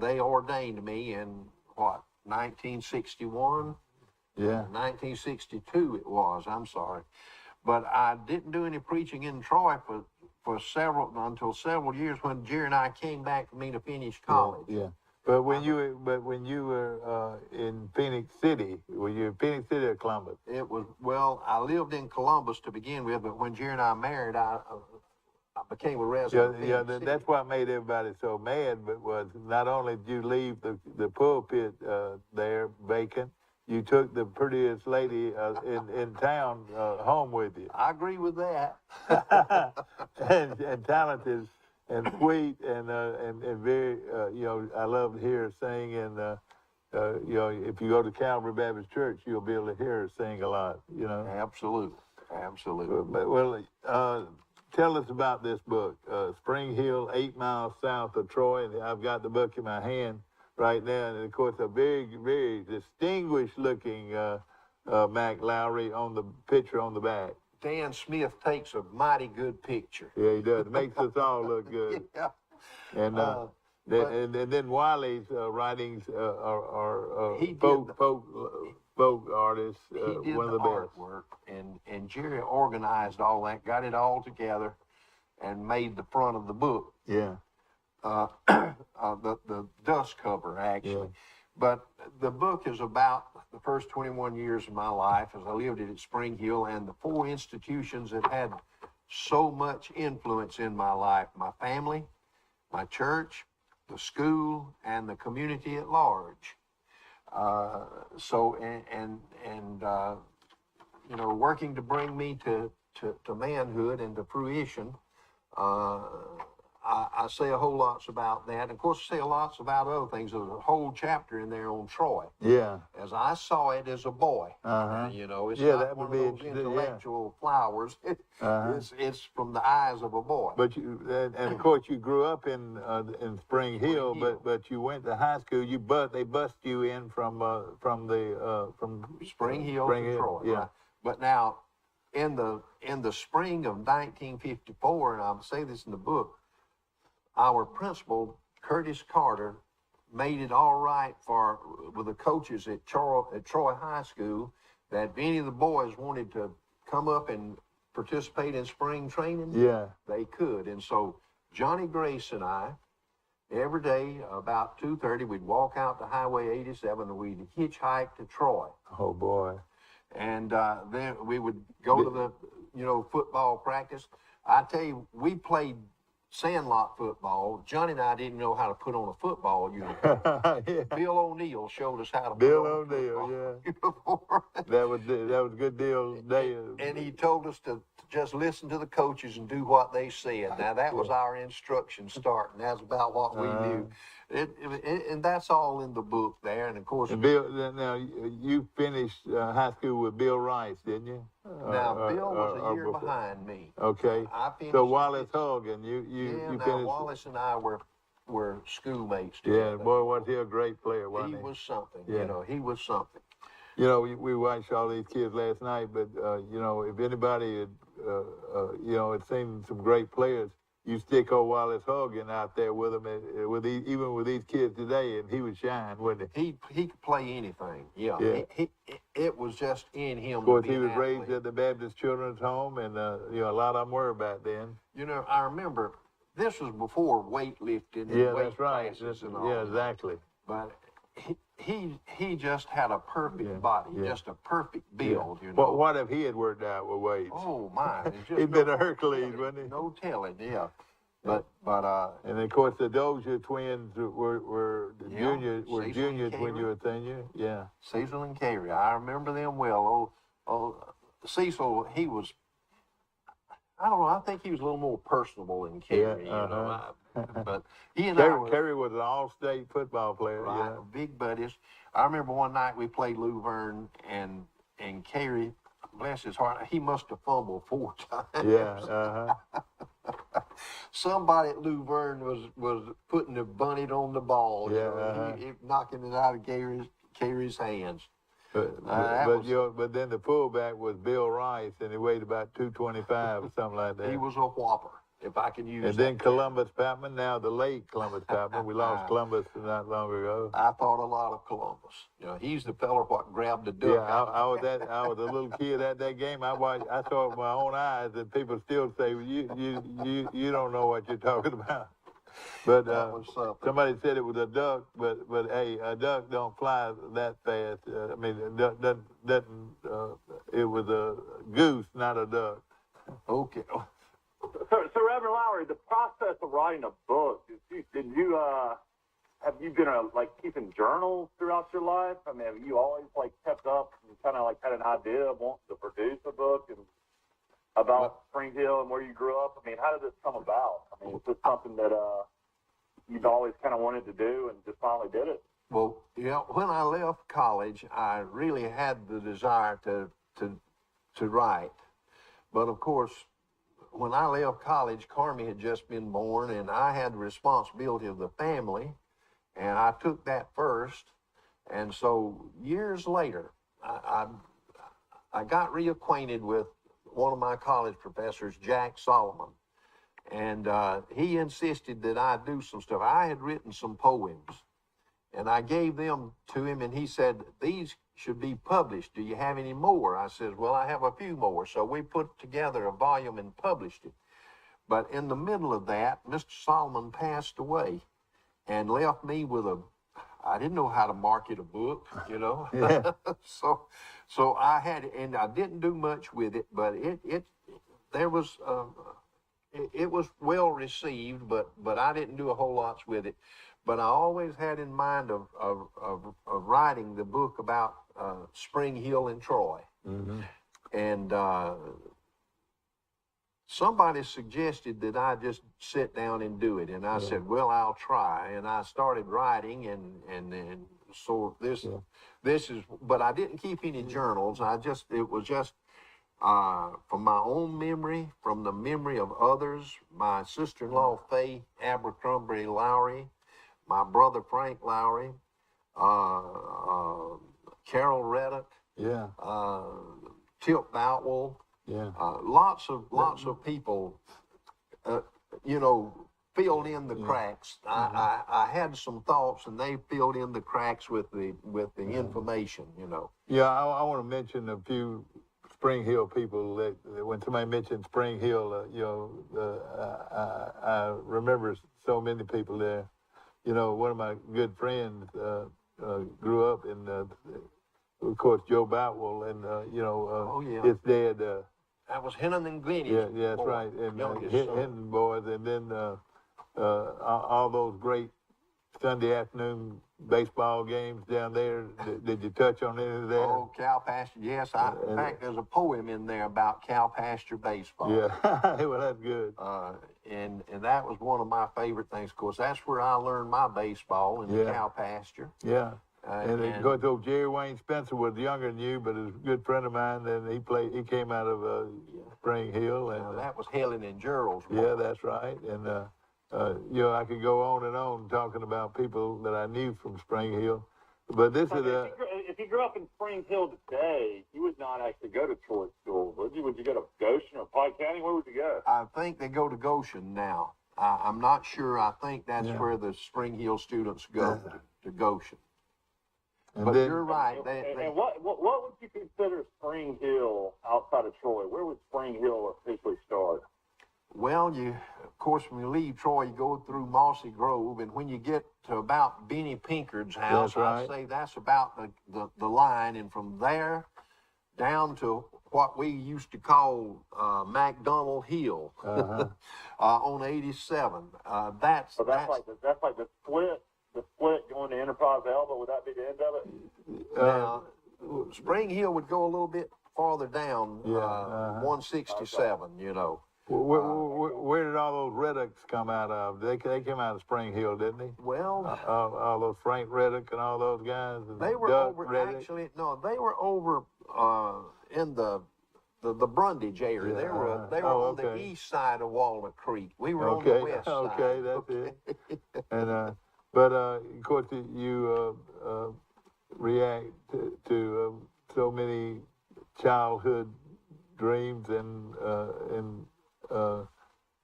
they ordained me in, 1961? Yeah. 1962 it was, I'm sorry. But I didn't do any preaching in Troy until several years when Jerry and I came back for me to finish college. Yeah. But when you were in Phoenix City, were you in Phoenix City or Columbus? It was, well, I lived in Columbus to begin with, but when Jerry and I married, I became a resident. Yeah, that's what made everybody so mad. But was not only did you leave the pulpit there vacant, you took the prettiest lady in town home with you. I agree with that. and talented. And sweet and very, you know, I love to hear her sing. And, you know, if you go to Calvary Baptist Church, you'll be able to hear her sing a lot, you know. Absolutely. Well, tell us about this book, Spring Hill, 8 miles south of Troy. And I've got the book in my hand right now. And, of course, a very, very distinguished-looking Mac Lowry on the picture on the back. Dan Smith takes a mighty good picture. Yeah, he does. It makes us all look good. Yeah. And and then Wiley's writings are folk artists, he did one of the best. Artwork, and Jerry organized all that, got it all together, and made the front of the book. Yeah. The dust cover, actually. Yeah. But the book is about the first 21 years of my life as I lived at Spring Hill, and the 4 institutions that had so much influence in my life: my family, my church, the school, and the community at large. you know, working to bring me to manhood and to fruition. I say a whole lots about that. And of course, I say a lots about other things. There's a whole chapter in there on Troy. Yeah. As I saw it as a boy. You know, it's not that one would of be those intellectual flowers. It's from the eyes of a boy. But you, and of course, you grew up in Spring Hill, but you went to high school. They bust you in from Spring Hill to Troy. Yeah. Right? But now, in the spring of 1954, and I'll say this in the book, our principal, Curtis Carter, made it all right with the coaches at Troy High School that if any of the boys wanted to come up and participate in spring training, they could. And so Johnny Grace and I, every day about 2:30, we'd walk out to Highway 87 and we'd hitchhike to Troy. Oh boy! And then we would go to the football practice. I tell you, we played sandlot football. Johnny and I didn't know how to put on a football uniform. Bill O'Neill showed us how to put on a football uniform. That was a good deal. And he told us to just listen to the coaches and do what they said. Now that was our instruction starting. That's about what we knew. And that's all in the book there. And of course, Bill. Now you finished high school with Bill Rice, didn't you? Now Bill was a year behind me. Okay. I finished. So Wallace Hogan, you now finished. Wallace and I were schoolmates together. Yeah, boy, was he a great player, wasn't he? He was something. Yeah. You know, he was something. You know, we watched all these kids last night, but you know, if anybody had, had seen some great players, you stick old Wallace Hogan out there with them, even with these kids today, and he would shine, wouldn't he? He could play anything. Yeah. It was just in him. Of course, he was raised at the Baptist Children's Home, and a lot of them were back then. You know, I remember this was before weightlifting. Yeah, and weight that's right. classes and all Yeah, that. exactly. But he just had a perfect body, just a perfect build. You know. But what if he had worked out with weights? Oh my! He'd been a Hercules, wouldn't he? No telling. Yeah. But and of course the Dozier twins were juniors when you were senior. Yeah. Cecil and Carrie, I remember them well. Cecil, he was. I don't know. I think he was a little more personable than Carrie. You know. But he and Carrie was an all-state football player. Right, big buddies. I remember one night we played Luverne and Carrie, bless his heart, he must have fumbled 4 times. Yeah. Somebody at Luverne was putting the bunny on the ball. He knocking it out of Carrie's hands. But then the fullback was Bill Rice, and he weighed about 225 or something like that. He was a whopper, if I can use And that then Columbus Patman, now the late Columbus Patman. We lost Columbus not long ago. I thought a lot of Columbus. You know, he's the fella what grabbed the duck. Yeah, I was a little kid at that game. I saw it with my own eyes, and people still say, well, you don't know what you're talking about. But somebody said it was a duck, but hey, a duck don't fly that fast. I mean, it was a goose, not a duck. Okay. So Reverend Lowry, the process of writing a book, have you been keeping journals throughout your life? I mean, have you always kept up and kind of had an idea of wanting to produce a book and about Spring Hill and where you grew up? I mean, how did this come about? I mean, is this something that you've always kind of wanted to do and just finally did it? Well, when I left college, I really had the desire to write. But of course, when I left college, Carmi had just been born, and I had the responsibility of the family, and I took that first. And so years later, I got reacquainted with one of my college professors, Jack Solomon, and he insisted that I do some stuff. I had written some poems, and I gave them to him, and he said, these should be published. Do you have any more? I said, well, I have a few more. So we put together a volume and published it. But in the middle of that, Mr. Solomon passed away and left me with I didn't know how to market a book, you know. Yeah. So I had, and I didn't do much with it, but it was well received, but I didn't do a whole lot with it. But I always had in mind of writing the book about Spring Hill and Troy. Mm-hmm. and somebody suggested that I just sit down and do it, and I said, well, I'll try, and I started writing, and so this is, but I didn't keep any journals. It was just from my own memory, from the memory of others, my sister-in-law Faye Abercrombie Lowry, my brother Frank Lowry, Carol Reddick, Tip Boutwell, lots of people, filled in the cracks. I had some thoughts, and they filled in the cracks with the information. Yeah, I want to mention a few Spring Hill people that when somebody mentioned Spring Hill, I remember so many people there. One of my good friends grew up in, of course, Joe Boutwell, and his dad. That was Hennon and Glennie's. Yeah, that's right, and Hennon boys, and then all those great Sunday afternoon baseball games down there. Did you touch on any of that? Oh, cow pasture, yes. In fact, there's a poem in there about cow pasture baseball. Yeah, well, that's good. And that was one of my favorite things. Of course, that's where I learned my baseball, in the cow pasture. Yeah. And of course, old Jerry Wayne Spencer was younger than you, but a good friend of mine. And he came out of Spring Hill, and that was Helen and Gerald's. Yeah, that's right. And I could go on and on talking about people that I knew from Spring Hill. But this is if you grew up in Spring Hill today, you would not actually go to Troy School, would you? Would you go to Goshen or Pike County? Where would you go? I think they go to Goshen now. I'm not sure. I think that's where the Spring Hill students go, to Goshen. But you're right. And what would you consider Spring Hill outside of Troy? Where would Spring Hill officially start? Well, of course, when you leave Troy, you go through Mossy Grove, and when you get to about Benny Pinkard's house, I'd say that's about the line, and from there down to what we used to call McDonald Hill on 87. That's like the split. The split going to Enterprise Elba, would that be the end of it? Now, Spring Hill would go a little bit farther down, 167, Where did all those Reddicks come out of? They came out of Spring Hill, didn't they? Well, all those Frank Reddick and all those guys. They were Doug over. Reddick. Actually, no, they were over in the Brundage area. They were on the east side of Walnut Creek. We were on the west side. Okay, that's it. And but of course, you react to so many childhood dreams, and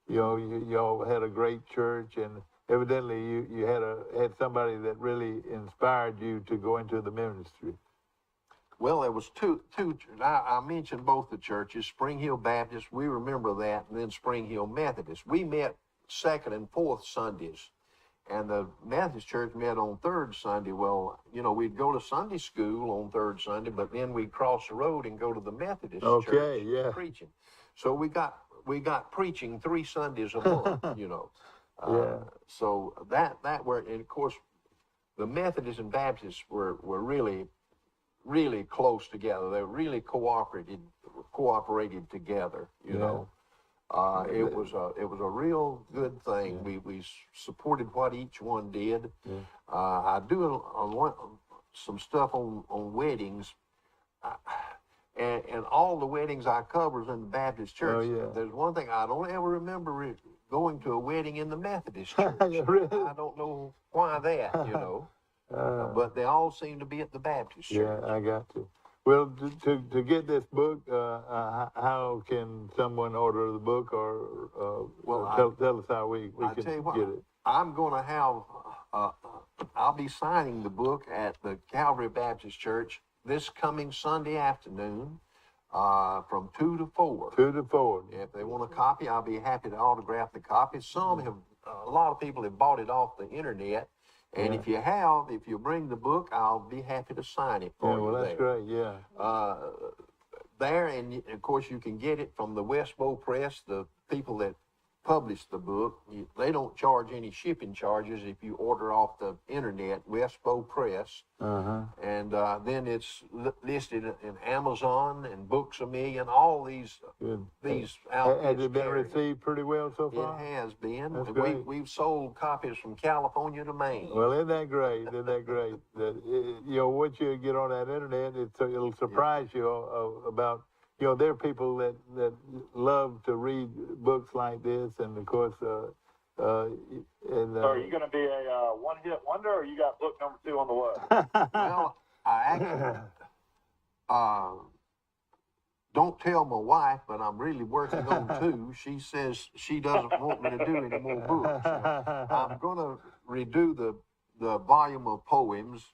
you all had a great church, and evidently you had somebody that really inspired you to go into the ministry. Well, there was two. I mentioned both the churches, Spring Hill Baptist. We remember that, and then Spring Hill Methodist. We met second and fourth Sundays. And the Methodist church met on third Sunday. Well, we'd go to Sunday school on third Sunday, but then we'd cross the road and go to the Methodist church preaching. So we got preaching 3 Sundays a month, So that worked. And of course, the Methodists and Baptists were really, really close together. They really cooperated together, It was a real good thing. We supported what each one did. I do some stuff on weddings, and all the weddings I cover is in the Baptist church. There's one thing I don't ever remember going to a wedding in the Methodist church. Really? I don't know why that, but they all seem to be at the Baptist church. Yeah, I got you. Well, to get this book, how can someone order the book, or tell us how we can get it? I'm going to have, I'll be signing the book at the Calvary Baptist Church this coming Sunday afternoon from 2 to 4. 2 to 4. If they want a copy, I'll be happy to autograph the copy. A lot of people have bought it off the internet. And if you bring the book, I'll be happy to sign it for you. Well, that's great, there, and of course you can get it from the West Bow Press, the people that publish the book. They don't charge any shipping charges if you order off the internet, Westbow Press. And then it's listed in Amazon and Books A Million, all these outlets. Has it been received pretty well so far? It has been. That's great. We've sold copies from California to Maine. Well, isn't that great? Isn't that great? That, you know, once you get on that internet, it'll surprise you about, you know, there are people that love to read books like this, and of course, So are you going to be a one-hit wonder, or you got book number 2 on the way? Well, I actually don't tell my wife, but I'm really working on 2. She says she doesn't want me to do any more books. I'm going to redo the volume of poems,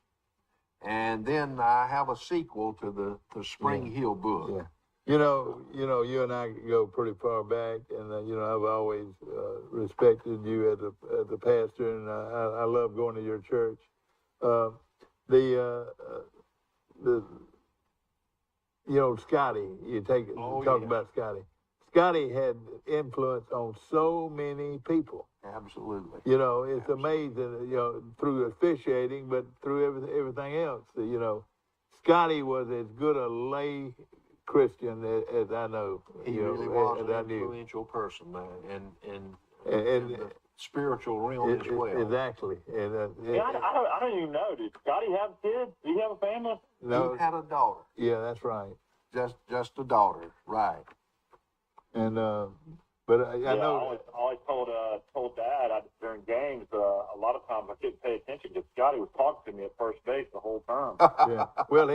and then I have a sequel to the Spring Hill book. Yeah. You know, you and I go pretty far back, and you know, I've always respected you as a pastor, and I love going to your church. You know, Scotty, talk about Scotty. Scotty had influence on so many people. Absolutely. You know, it's amazing, you know, through officiating, but through everything else. You know, Scotty was as good a lay Christian as I know. He really was an influential person, and the spiritual realm as well. Exactly. And, I don't even know. Did Scotty have kids? Did he have a family? No, he had a daughter. Yeah, that's right. Just a daughter, right? And but I know. I always told Dad during games. A lot of times I couldn't pay attention because Scotty was talking to me at first base the whole time. Yeah. Well,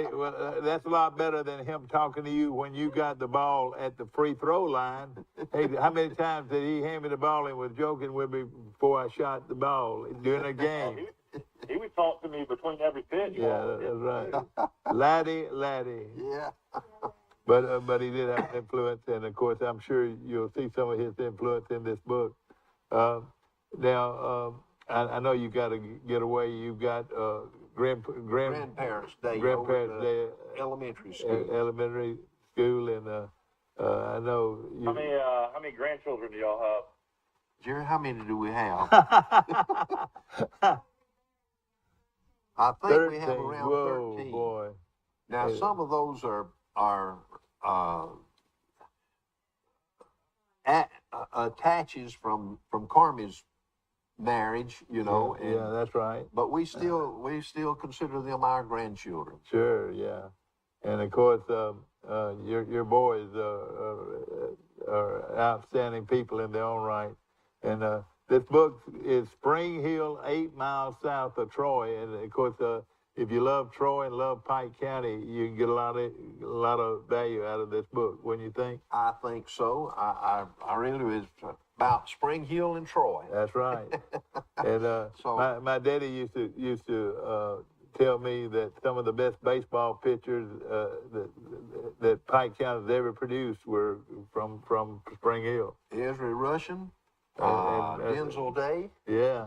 that's a lot better than him talking to you when you got the ball at the free throw line. Hey, how many times did he hand me the ball and was joking with me before I shot the ball during a game? He would talk to me between every pitch. Yeah, that's right. Laddie. Yeah. But he did have an influence, and of course, I'm sure you'll see some of his influence in this book. Now, I know you got to get away. You've got Grandparents' Day. Elementary school. Elementary school, and I know. How many grandchildren do y'all have? Jerry, how many do we have? I think 13. we have around Whoa, 13. Boy. Now, some of those are attaches from Carmi's marriage, you know. Yeah, that's right. But we still consider them our grandchildren. Sure, yeah. And of course, your boys are outstanding people in their own right. And this book is Spring Hill, 8 miles south of Troy. And of course, if you love Troy and love Pike County, you can get a lot of value out of this book, wouldn't you think? I think so. I really was about Spring Hill and Troy. That's right. And so my daddy used to tell me that some of the best baseball pitchers that Pike County has ever produced were from Spring Hill. Ezra Russian. Denzel Day. Yeah.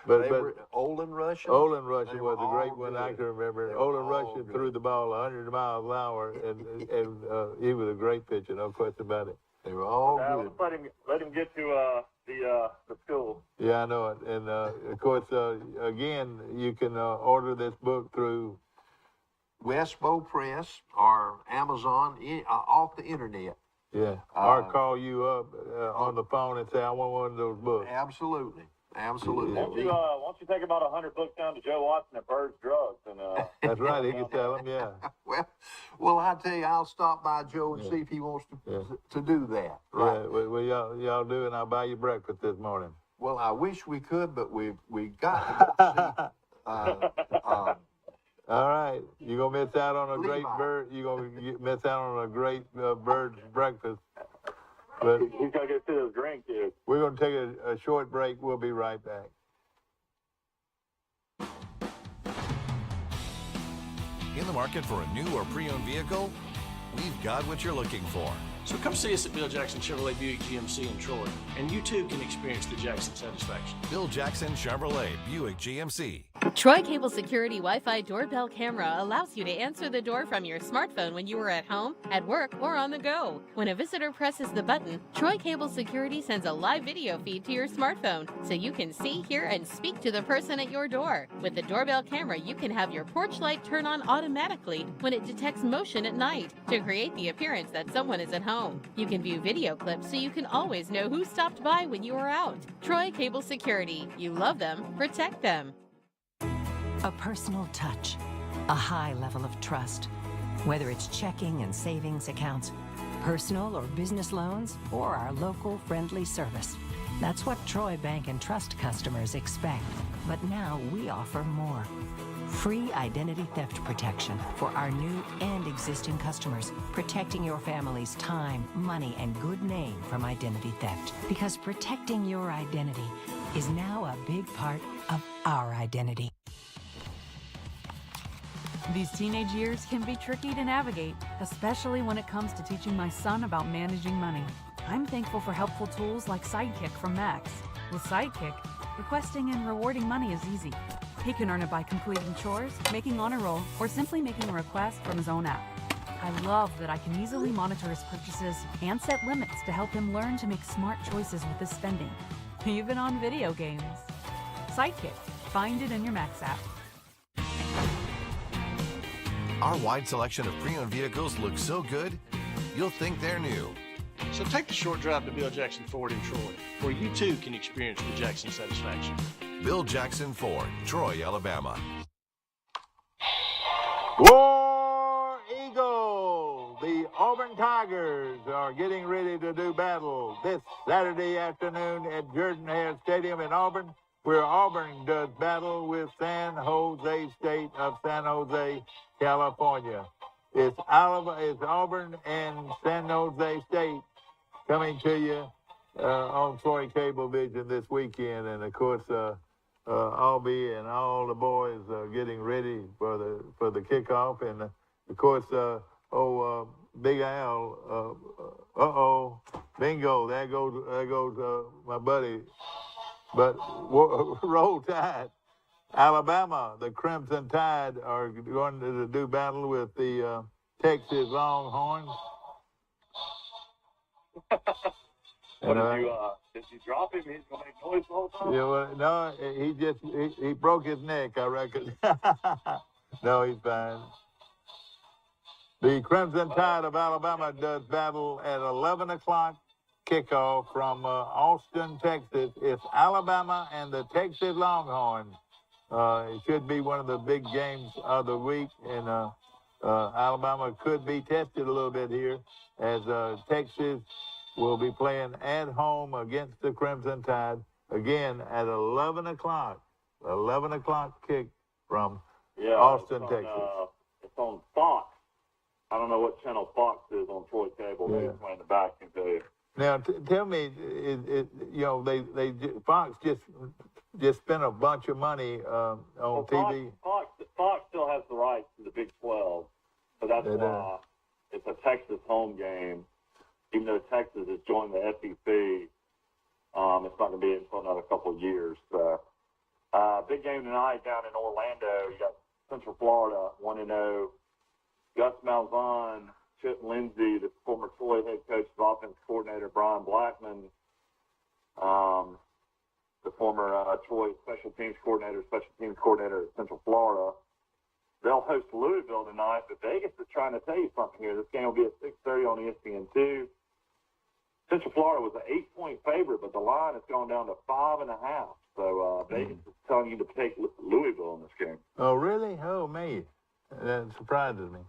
But Olin Russian. Olin Russian was a great one I can remember. Olin Russian threw the ball 100 miles an hour, and he was a great pitcher, no question about it. They were all good. Let him get to the school. Yeah, I know it. And of course, again, you can order this book through Westbow Press or Amazon off the internet. Yeah, or call you up on the phone and say, I want one of those books. Absolutely. Why don't you take about 100 books down to Joe Watson at Bird's Drugs? And, that's right, he can tell them, yeah. Well, I tell you, I'll stop by Joe and see if he wants to do that. Right. Yeah, well, y'all do, and I'll buy you breakfast this morning. Well, I wish we could, but we got to go see. All right, you're gonna miss out on a great bird. You're gonna miss out on a great bird's breakfast. But he's gonna get to those grandkids. We're gonna take a short break. We'll be right back. In the market for a new or pre-owned vehicle? We've got what you're looking for. So come see us at Bill Jackson Chevrolet Buick GMC in Troy, and you too can experience the Jackson satisfaction. Bill Jackson Chevrolet Buick GMC. Troy Cable Security Wi-Fi doorbell camera allows you to answer the door from your smartphone when you are at home, at work, or on the go. When a visitor presses the button, Troy Cable Security sends a live video feed to your smartphone so you can see, hear, and speak to the person at your door. With the doorbell camera, you can have your porch light turn on automatically when it detects motion at night to create the appearance that someone is at home. You can view video clips so you can always know who stopped by when you are out. Troy Cable Security. You love them, protect them. A personal touch, a high level of trust. Whether it's checking and savings accounts, personal or business loans, or our local friendly service. That's what Troy Bank and Trust customers expect. But now we offer more. Free identity theft protection for our new and existing customers, protecting your family's time, money, and good name from identity theft. Because protecting your identity is now a big part of our identity. These teenage years can be tricky to navigate, especially when it comes to teaching my son about managing money. I'm thankful for helpful tools like Sidekick from Max. With Sidekick, requesting and rewarding money is easy. He can earn it by completing chores, making honor roll, or simply making a request from his own app. I love that I can easily monitor his purchases and set limits to help him learn to make smart choices with his spending, even on video games. Sidekick. Find it in your Max app. Our wide selection of pre-owned vehicles looks so good, you'll think they're new. So take the short drive to Bill Jackson Ford in Troy, where you too can experience the Jackson satisfaction. Bill Jackson Ford, Troy, Alabama. War Eagle! The Auburn Tigers are getting ready to do battle this Saturday afternoon at Jordan-Hare Stadium in Auburn, where Auburn does battle with San Jose State of San Jose, California. It's Auburn and San Jose State coming to you on Troy Cablevision this weekend, and of course, Albie and all the boys are getting ready for the kickoff, and of course, Big Al, bingo! There goes my buddy. But roll tide. Alabama, the Crimson Tide are going to do battle with the Texas Longhorns. Did you drop him? He's going to make noise the whole time? Yeah, well, no, he broke his neck, I reckon. No, he's fine. The Crimson Tide of Alabama does battle at 11 o'clock kickoff from Austin, Texas. It's Alabama and the Texas Longhorns. It should be one of the big games of the week, and Alabama could be tested a little bit here as Texas will be playing at home against the Crimson Tide again at 11 o'clock. 11 o'clock kick from Austin, Texas. It's on Fox. I don't know what channel Fox is on Troy Cable. Yeah. Maybe in the back can tell you. Now, tell me, Fox just spent a bunch of money on TV. Fox still has the rights to the Big 12, so that's why it's a Texas home game. Even though Texas has joined the SEC, it's not going to be until another couple of years. So, big game tonight down in Orlando. You got Central Florida 1-0. Gus Malzahn, Chip Lindsey, the former Troy head coach, offense coordinator Brian Blackman, the former Troy special teams coordinator at Central Florida. They'll host Louisville tonight, but Vegas is trying to tell you something here. This game will be at 6:30 on ESPN2. Central Florida was an 8-point favorite, but the line has gone down to 5.5. So Vegas is telling you to take Louisville in this game. Oh, really? Oh, man. That surprises me.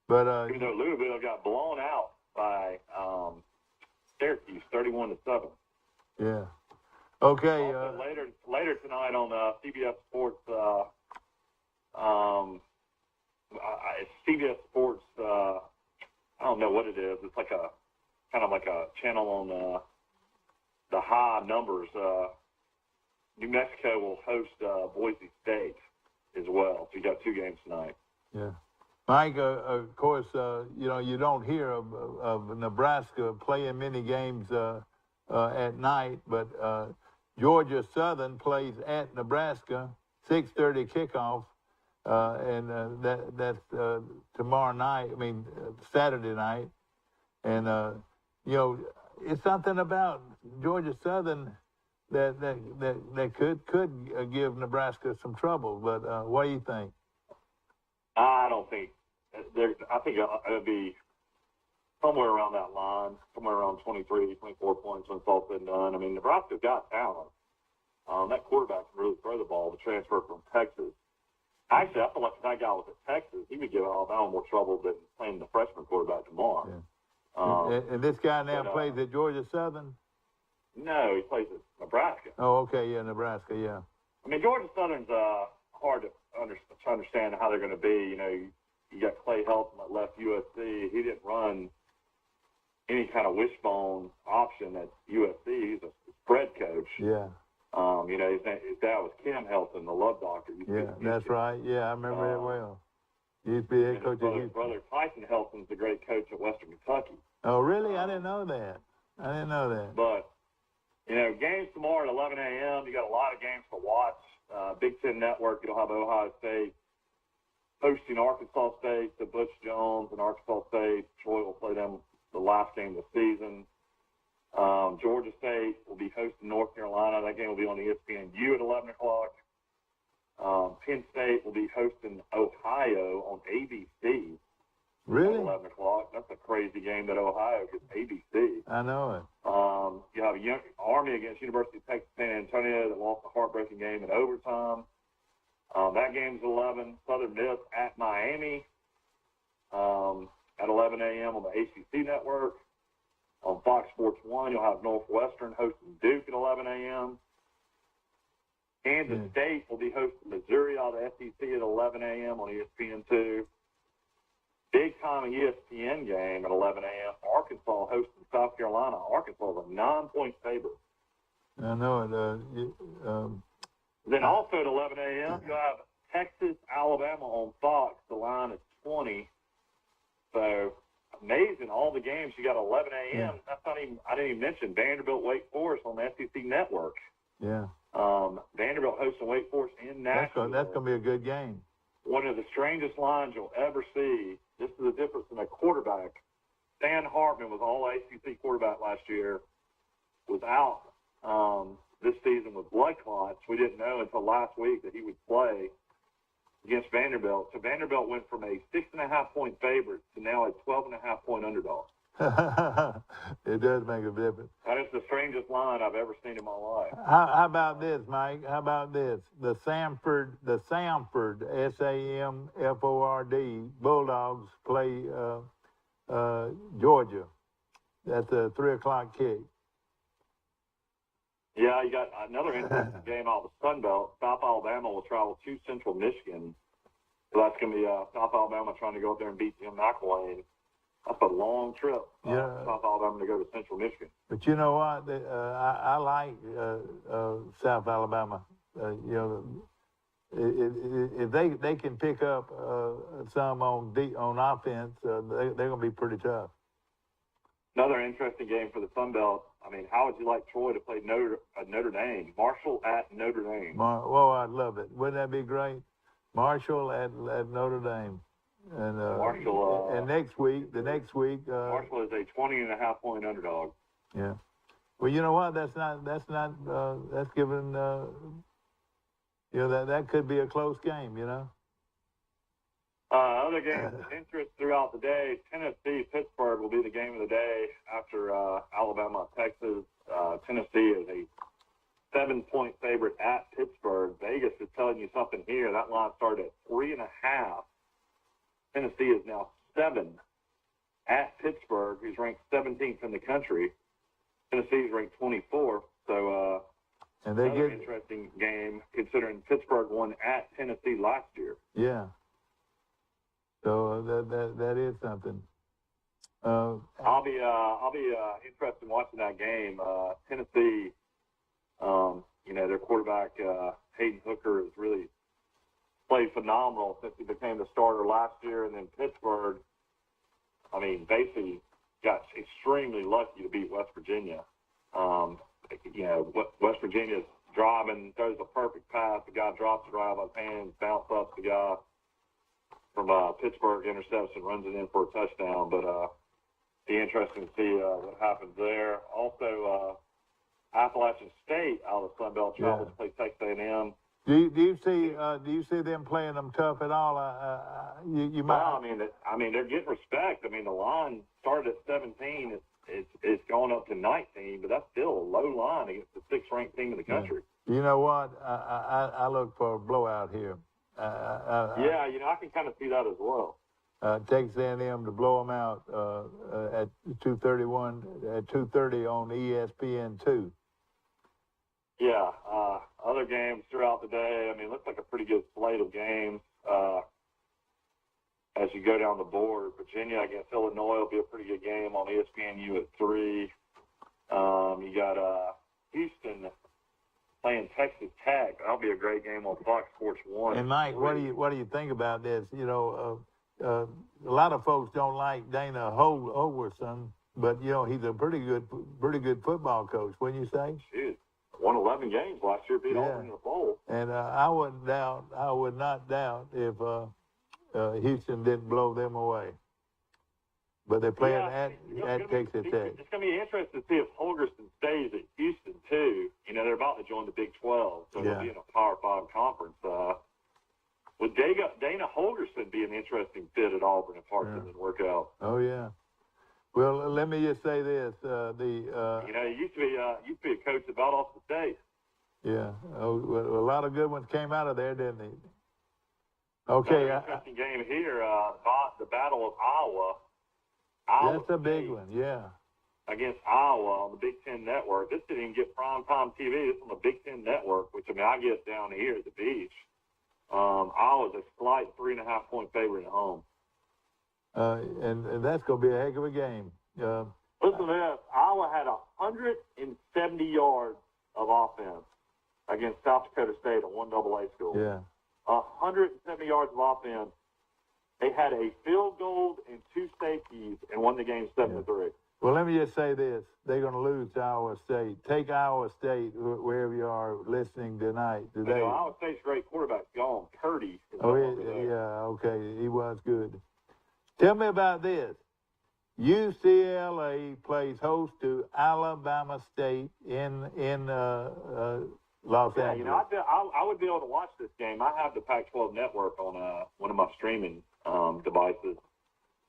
But even though Louisville got blown out by Syracuse, 31-7. Yeah. Okay. Also, later tonight on CBS Sports, CBS Sports. I don't know what it is. It's like kind of like a channel on the high numbers. New Mexico will host Boise State as well. So you got two games tonight. Yeah. Mike, of course, you don't hear of Nebraska playing many games at night, but Georgia Southern plays at Nebraska 6:30 kickoff, and that's tomorrow night. I mean Saturday night, and you know, it's something about Georgia Southern that could give Nebraska some trouble. But what do you think? I don't think I think it'll be somewhere around that line, somewhere around 23, 24 points when it's all said and done. I mean, Nebraska's got talent. That quarterback can really throw the ball. The transfer from Texas. Actually, I feel like if that guy was at Texas, he would give Alabama more trouble than playing the freshman quarterback tomorrow. Yeah. And this guy now plays at Georgia Southern? No, he plays at Nebraska. Oh, okay, yeah, Nebraska, yeah. I mean, Georgia Southern's hard to understand how they're going to be. You know, you got Clay Helton that left USC. He didn't run any kind of wishbone option at USC. He's a spread coach. Yeah. You know, his dad was Kim Helton, the love doctor. Yeah, that's right. Yeah, I remember it well. He used to be head coach at Houston. Brother Tyson Helton's the great coach at Western Kentucky. Oh, really? I didn't know that. But, you know, games tomorrow at 11 a.m. You got a lot of games to watch. Big Ten Network, you'll have Ohio State hosting Arkansas State to Butch Jones and Arkansas State. Troy will play them the last game of the season. Georgia State will be hosting North Carolina. That game will be on ESPNU at 11 o'clock. Penn State will be hosting Ohio on ABC. Really? At 11 o'clock. That's a crazy game that Ohio gets ABC. I know it. You have Army against University of Texas San Antonio that lost a heartbreaking game in overtime. That game's 11. Southern Miss at Miami at 11 a.m. on the ACC network. On Fox Sports 1, you'll have Northwestern hosting Duke at 11 a.m. Kansas State will be hosting Missouri out of the SEC at 11 a.m. on ESPN2. Big-time ESPN game at 11 a.m. Arkansas hosting South Carolina. Arkansas is a 9-point favorite. I know it. Then also at 11 a.m., you have Texas, Alabama on Fox. The line is 20. So, amazing. All the games you got 11 a.m. Yeah. That's not even, I didn't even mention Vanderbilt, Wake Forest on the SEC network. Yeah. Vanderbilt hosting Wake Forest in Nashville. That's going to be a good game. One of the strangest lines you'll ever see. This is the difference in a quarterback. Stan Hartman was all ACC quarterback last year, was out this season with blood clots. We didn't know until last week that he would play against Vanderbilt. So Vanderbilt went from a 6.5-point favorite to now a 12.5-point underdog. It does make a difference. That is the strangest line I've ever seen in my life. How about this, Mike? How about this? The Samford, S-A-M-F-O-R-D Bulldogs play Georgia. That's a 3 o'clock kick. Yeah, you got another interesting game out of the Sun Belt. South Alabama will travel to Central Michigan. So that's going to be South Alabama trying to go up there and beat Jim McElwain. That's a long trip. South Alabama to go to Central Michigan. But you know what? I like South Alabama. You know, if they can pick up some on offense, they're going to be pretty tough. Another interesting game for the Sun Belt. I mean, how would you like Troy to play Notre Dame? Marshall at Notre Dame. Well, I'd love it. Wouldn't that be great? Marshall at Notre Dame. And Marshall. And the next week. Marshall is a 20.5-point underdog. Yeah. Well, you know what? That's given. You know that could be a close game. You know. Other games of interest throughout the day. Tennessee, Pittsburgh will be the game of the day after Alabama, Texas. Tennessee is a 7-point favorite at Pittsburgh. Vegas is telling you something here. That line started at 3.5. Tennessee is now 7 at Pittsburgh, who's ranked 17th in the country. Tennessee is ranked 24th. So and they another interesting game considering Pittsburgh won at Tennessee last year. Yeah. So that is something. I'll be interested in watching that game. Tennessee, you know, their quarterback Hayden Hooker has really played phenomenal since he became the starter last year, and then Pittsburgh, I mean, basically got extremely lucky to beat West Virginia. You know, West Virginia's driving, throws a perfect pass. The guy drops it right out of his hands, bounce up the guy from Pittsburgh, interception, runs it in for a touchdown. But be interesting to see what happens there. Also, Appalachian State out of the Sun Belt travels to play Texas A&M. Do you see them playing them tough at all? You might. Well, I mean, they're getting respect. I mean, the line started at 17. It's gone up to 19, but that's still a low line against the 6th-ranked team in the country. You know what? I look for a blowout here. Yeah, I can kind of see that as well. Texas A&M to blow them out at 2:31 at 2:30 on ESPN2. Yeah, other games throughout the day. I mean, it looks like a pretty good slate of games as you go down the board. Virginia against Illinois will be a pretty good game on ESPNU at 3. You got Houston playing Texas Tech. That'll be a great game on Fox Sports 1. And Mike, what do you think about this? A lot of folks don't like Dana Holgorsen, but he's a pretty good football coach, wouldn't you say? Shoot, won 11 games last year, beat Auburn in the bowl. And I would not doubt if Houston didn't blow them away. But they're playing at Texas Tech. It's going to be interesting to see if Holgorsen stays at Houston too. They're about to join the Big 12, so they'll be in a Power 5 conference. Would Dana Holgorsen be an interesting fit at Auburn if Hartman didn't work out? Oh yeah. Well, let me just say this: he used to be a coach at Valdosta State. Yeah. Oh, well, a lot of good ones came out of there, didn't he? Okay. Interesting game here. The Battle of Iowa. That's a big one. Yeah. Against Iowa on the Big Ten Network. This didn't even get primetime TV. This is on the Big Ten Network, which I get down here at the beach. Iowa's a slight 3.5-point favorite at home. And that's going to be a heck of a game. Listen to this. Iowa had 170 yards of offense against South Dakota State, a 1AA school. Yeah. 170 yards of offense. They had a field goal and 2 safeties and won the game 7-3. Well, let me just say this. They're going to lose to Iowa State. Take Iowa State wherever you are listening tonight. Today. Iowa State's great quarterback's gone. Purdy. Okay. He was good. Tell me about this. UCLA plays host to Alabama State in Los Angeles. I would be able to watch this game. I have the Pac-12 network on one of my streaming devices.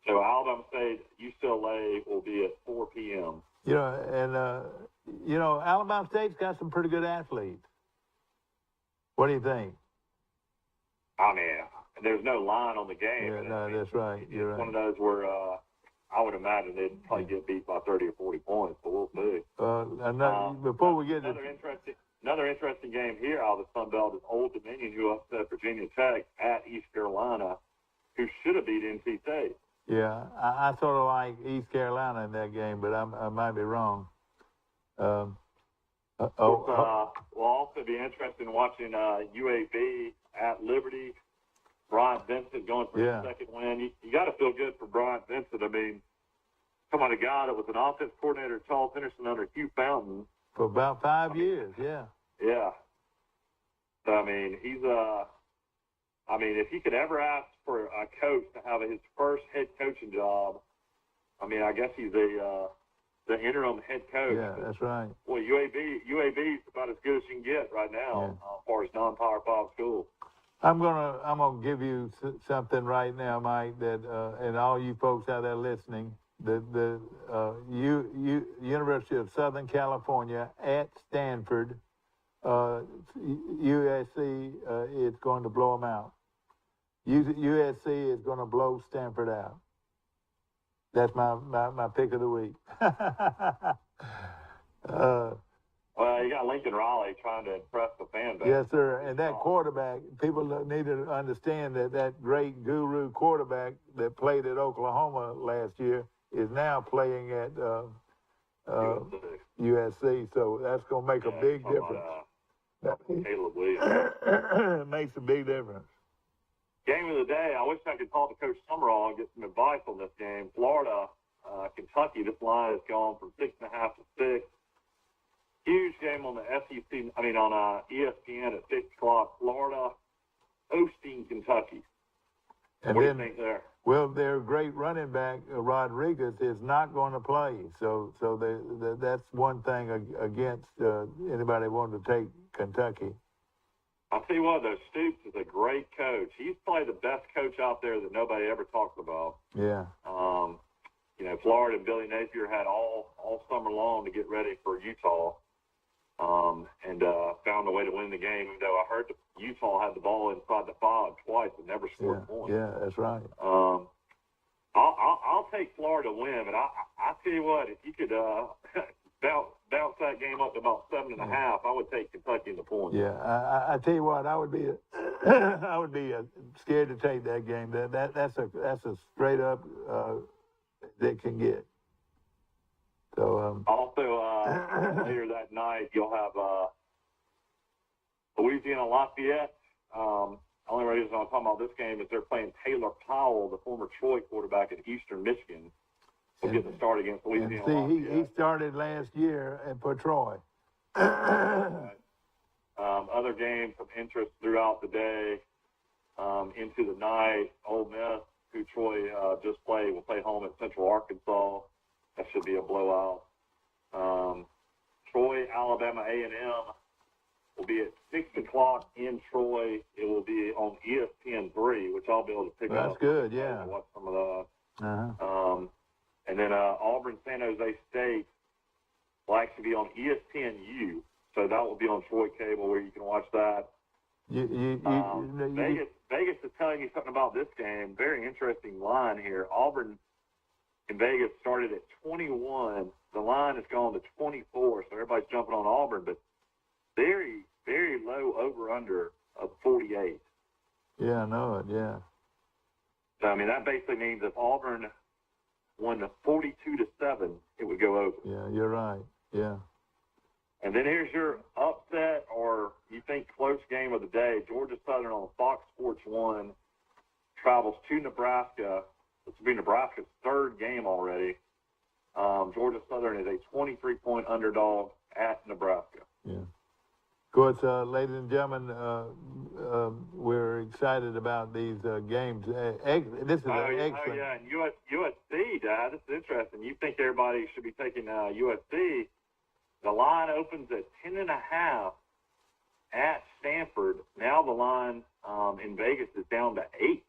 So Alabama State, UCLA will be at 4 p.m. Alabama State's got some pretty good athletes. What do you think? I mean, there's no line on the game. Yeah, no, that's right. You're right. One of those where I would imagine they'd probably get beat by 30 or 40 points, but we'll see. Before we get another interesting game here out of the Sun Belt is Old Dominion, who upset Virginia Tech at East Carolina, who should have beat NC State. Yeah, I sort of like East Carolina in that game, but I might be wrong. We'll also be interested in watching UAB at Liberty. Brian Vincent going for his second win. You got to feel good for Brian Vincent. I mean, come on, a guy that was an offense coordinator at Charles Henderson under Hugh Fountain. For about 5 years, yeah. Yeah. So, I mean, if he could ever ask for a coach to have his first head coaching job, I guess he's the interim head coach. Yeah, that's right. Well, UAB is about as good as you can get right now as far as non-Power 5 schools. I'm gonna give you something right now, Mike, that and all you folks out there listening, the University of Southern California at Stanford, USC is going to blow them out. USC is going to blow Stanford out. That's my pick of the week. Well, you got Lincoln Riley trying to impress the fan base. Yes, sir. And that quarterback, people need to understand that great guru quarterback that played at Oklahoma last year is now playing at USC. So that's going to make a big difference. Caleb Williams. It makes a big difference. Game of the day, I wish I could talk to Coach Summerall and get some advice on this game. Florida, Kentucky, this line has gone from 6.5 to 6. Huge game on the SEC, on ESPN at 6 o'clock. Florida hosting Kentucky. And what then, do you think there? Well, their great running back, Rodriguez, is not going to play. So that's one thing against anybody wanting to take Kentucky. I'll tell you what, though, Stoops is a great coach. He's probably the best coach out there that nobody ever talks about. Yeah. Florida and Billy Napier had all summer long to get ready for Utah, and found a way to win the game. Even though I heard Utah had the ball inside the 5 twice and never scored points. Yeah, that's right. I'll take Florida to win, but I tell you what, if you could bounce that game up to about 7.5, I would take Kentucky in the points. Yeah, I tell you what, I would be scared to take that game. That's a straight up they can get. So also later that night you'll have Louisiana Lafayette. Only reason I'm talking about this game is they're playing Taylor Powell, the former Troy quarterback at Eastern Michigan. Will get the start against Louisiana Lafayette. He started last year for Troy. Other games of interest throughout the day, into the night. Ole Miss, who Troy just played, will play home at Central Arkansas. That should be a blowout. Troy, Alabama A&M will be at 6 o'clock in Troy. It will be on ESPN3, which I'll be able to pick up. That's good, yeah. Watch some of that. Uh-huh. And then Auburn, San Jose State will actually be on ESPNU. So that will be on Troy Cable where you can watch that. Vegas is telling you something about this game. Very interesting line here. Auburn in Vegas started at 21. The line has gone to 24, so everybody's jumping on Auburn, but very, very low over-under of 48. Yeah, I know it, yeah. So, that basically means if Auburn won the 42-7, it would go over. Yeah, you're right, yeah. And then here's your upset or you think close game of the day. Georgia Southern on Fox Sports 1 travels to Nebraska. This will be Nebraska's third game already. Georgia Southern is a 23-point underdog at Nebraska. Yeah. Of course, ladies and gentlemen, we're excited about these games. This is excellent. Oh, yeah, and USC, Dad, this is interesting. You think everybody should be taking USC. The line opens at 10.5 at Stanford. Now the line in Vegas is down to 8.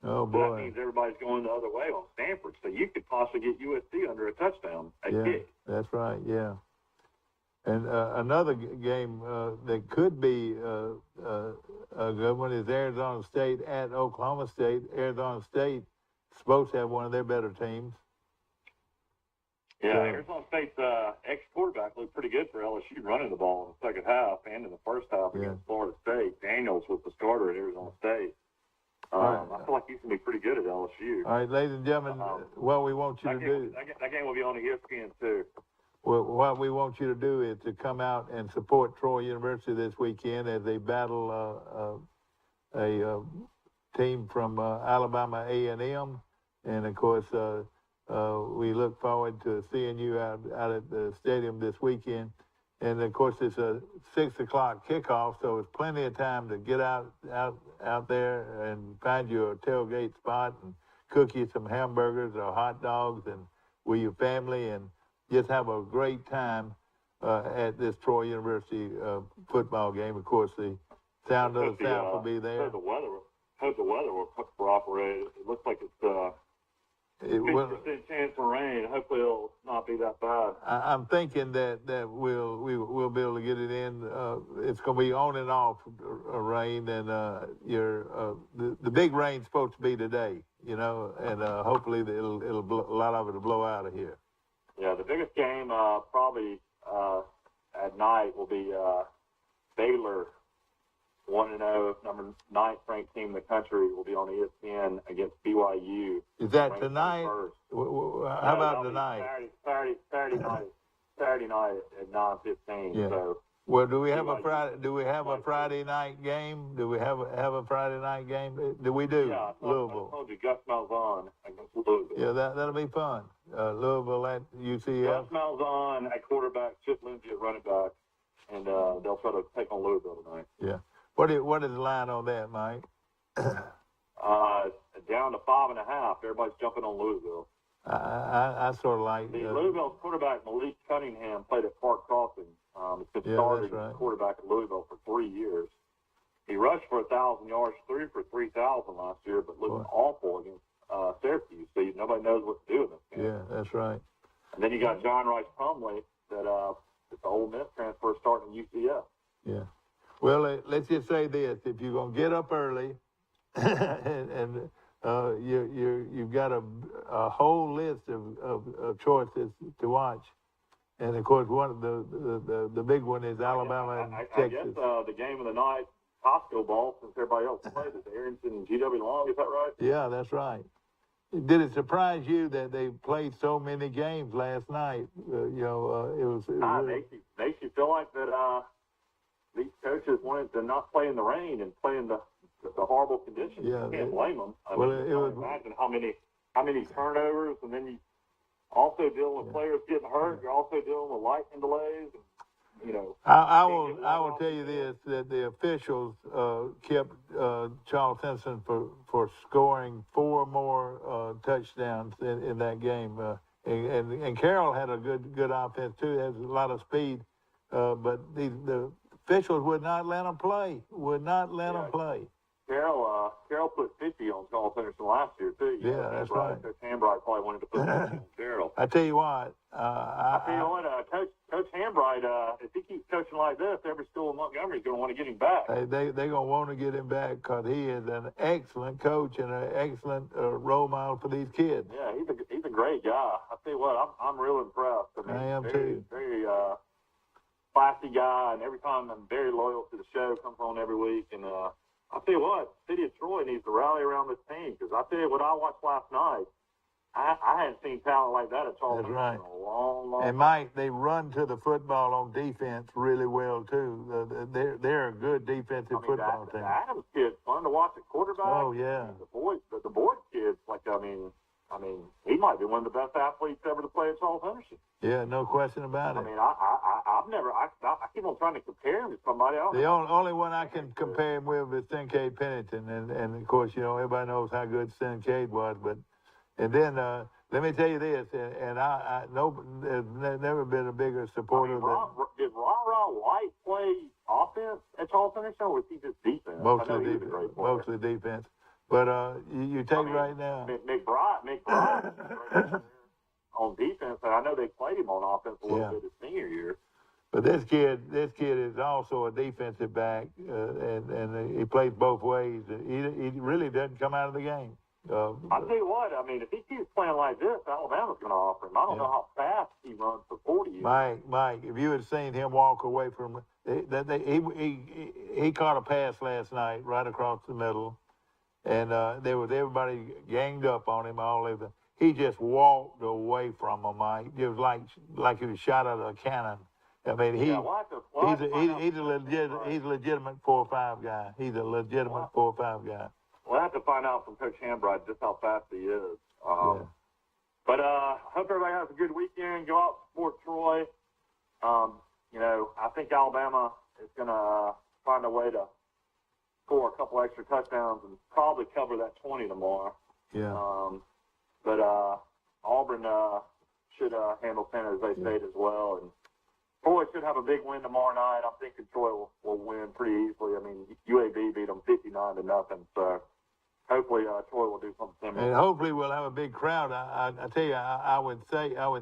Oh, boy. So that means everybody's going the other way on Stanford. So you could possibly get USC under a touchdown, kick. That's right, yeah. And another game that could be a good one is Arizona State at Oklahoma State. Arizona State is supposed to have one of their better teams. Yeah, Arizona State's ex-quarterback looked pretty good for LSU running the ball in the second half and in the first half against Florida State. Daniels was the starter at Arizona State. I feel like he's going to be pretty good at LSU. All right, ladies and gentlemen, what we want you to do. That game will be on ESPN, too. Well, what we want you to do is to come out and support Troy University this weekend as they battle a team from Alabama A&M. And, of course, we look forward to seeing you out at the stadium this weekend. And, of course, it's a 6 o'clock kickoff, so it's plenty of time to get out there and find you a tailgate spot and cook you some hamburgers or hot dogs and with your family and just have a great time at this Troy University football game. Of course, the Sound of the South will be there. Hope the weather will cooperate. It looks like it's 50% chance of rain. Hopefully, it'll not be that bad. I'm thinking that we'll be able to get it in. It's going to be on and off rain, and the big rain's supposed to be today, and hopefully a lot of it will blow out of here. Yeah, the biggest game probably at night will be Baylor, 1-0, number 9th ranked team in the country, will be on ESPN against BYU. Is that tonight? How about tonight? Saturday night at 9:15. Yeah. So. Well, do we have a Friday night game? Do we have a Friday night game? Do we do? Yeah, Louisville. I told you Gus Malzahn against Louisville. Yeah, that'll be fun. Louisville at UCF. Gus Malzahn at quarterback, Chip Lindsey at running back. and they'll try to take on Louisville tonight. Yeah. What is the line on that, Mike? Down to 5.5. Everybody's jumping on Louisville. I sort of like. Louisville's quarterback Malik Cunningham played at Park Crossing. He's been started right. quarterback at Louisville for 3 years. He rushed for 1,000 yards, threw for 3,000 last year, but looked awful against Syracuse. So nobody knows what to do with him. Yeah, that's right. And then you got John Rice Plumlee, that is the Ole Miss transfer starting at UCF. Yeah. Well, let's just say this: if you're gonna get up early, and you've got a whole list of choices to watch, and of course one of the big one is Alabama and I Texas. guess the game of the night, Costco ball, since everybody else plays, is Arrington and GW Long. Is that right? Yeah, that's right. Did it surprise you that they played so many games last night? It was really... makes you feel like that these coaches wanted to not play in the rain and play in the horrible conditions. Yeah, you can't blame them. I well, mean, it was. Imagine how many turnovers, and then you also dealing with players getting hurt. You're also dealing with lightning delays. I will tell you this, that the officials kept Charles Henson for scoring 4 more touchdowns in that game, and Carroll had a good offense too. Has a lot of speed, but the officials would not let them play. Them play. Carroll put 50 on Charles Henderson last year too. That's right. Coach Hambright probably wanted to put 50 on Carroll. I tell you what. Coach Hambright, if he keeps coaching like this, every school in Montgomery is going to want to get him back. They're going to want to get him back because he is an excellent coach and an excellent role model for these kids. Yeah, he's a great guy. I tell you what, I'm real impressed. I am too. Very classy guy, and every time I'm very loyal to the show. Comes on every week, and I tell you what, the city of Troy needs to rally around this team because I tell you what I watched last night. I hadn't seen talent like that at Charleston in a long time. And Mike, they run to the football on defense really well too. They're a good defensive football team. The Adams kid's fun to watch at quarterback. Oh yeah. The Boyd kid's like I mean, he might be one of the best athletes ever to play at Charles Henderson. Yeah, no question about it. I mean, I keep on trying to compare him to somebody else. The only one I can compare him with is Sinclair Pennington, and of course, everybody knows how good Sinclair was, but. And then let me tell you this, and I know there's never been a bigger supporter than. Did Ra White play offense at Charles Henderson, or was he just defense? Mostly defense. But you take right now. McBride on defense, and I know they played him on offense a little bit his senior year. But this kid is also a defensive back, and he plays both ways. He really doesn't come out of the game. I'll tell you what, I mean, if he keeps playing like this, Alabama's going to offer him. I don't know how fast he runs for 40 years. Mike, if you had seen him walk away from he caught a pass last night right across the middle, and there was everybody ganged up on him all over. He just walked away from him, Mike. It was like he was shot out of a cannon. I mean, he's a legitimate 4-5 guy. He's a legitimate 4-5 guy. We'll have to find out from Coach Hambright just how fast he is. But I hope everybody has a good weekend. Go out and support Troy. I think Alabama is going to find a way to score a couple extra touchdowns and probably cover that 20 tomorrow. Yeah. But Auburn should handle San Jose State as well. And Troy should have a big win tomorrow night. I'm thinking Troy will win pretty easily. I mean, UAB beat them 59-0. So hopefully Troy will do something similar. And hopefully we'll have a big crowd. I tell you, I would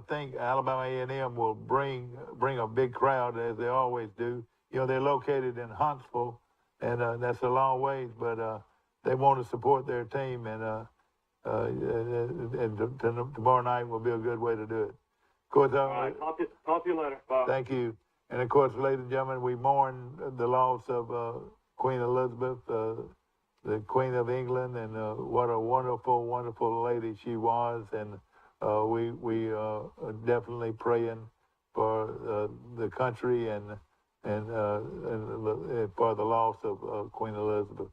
think Alabama A&M will bring a big crowd as they always do. They're located in Huntsville, and that's a long ways, but they want to support their team, and tomorrow night will be a good way to do it. Of course, all right, talk to you later. Bye. Thank you. And of course, ladies and gentlemen, we mourn the loss of Queen Elizabeth, the Queen of England, and what a wonderful, wonderful lady she was. And we are definitely praying for the country and for the loss of Queen Elizabeth.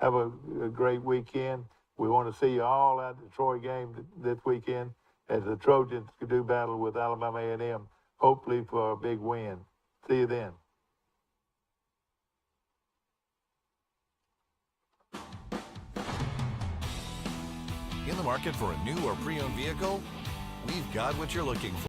Have a great weekend. We want to see you all at the Troy game this weekend as the Trojans do battle with Alabama A&M, hopefully for a big win. See you then. In the market for a new or pre-owned vehicle? We've got what you're looking for.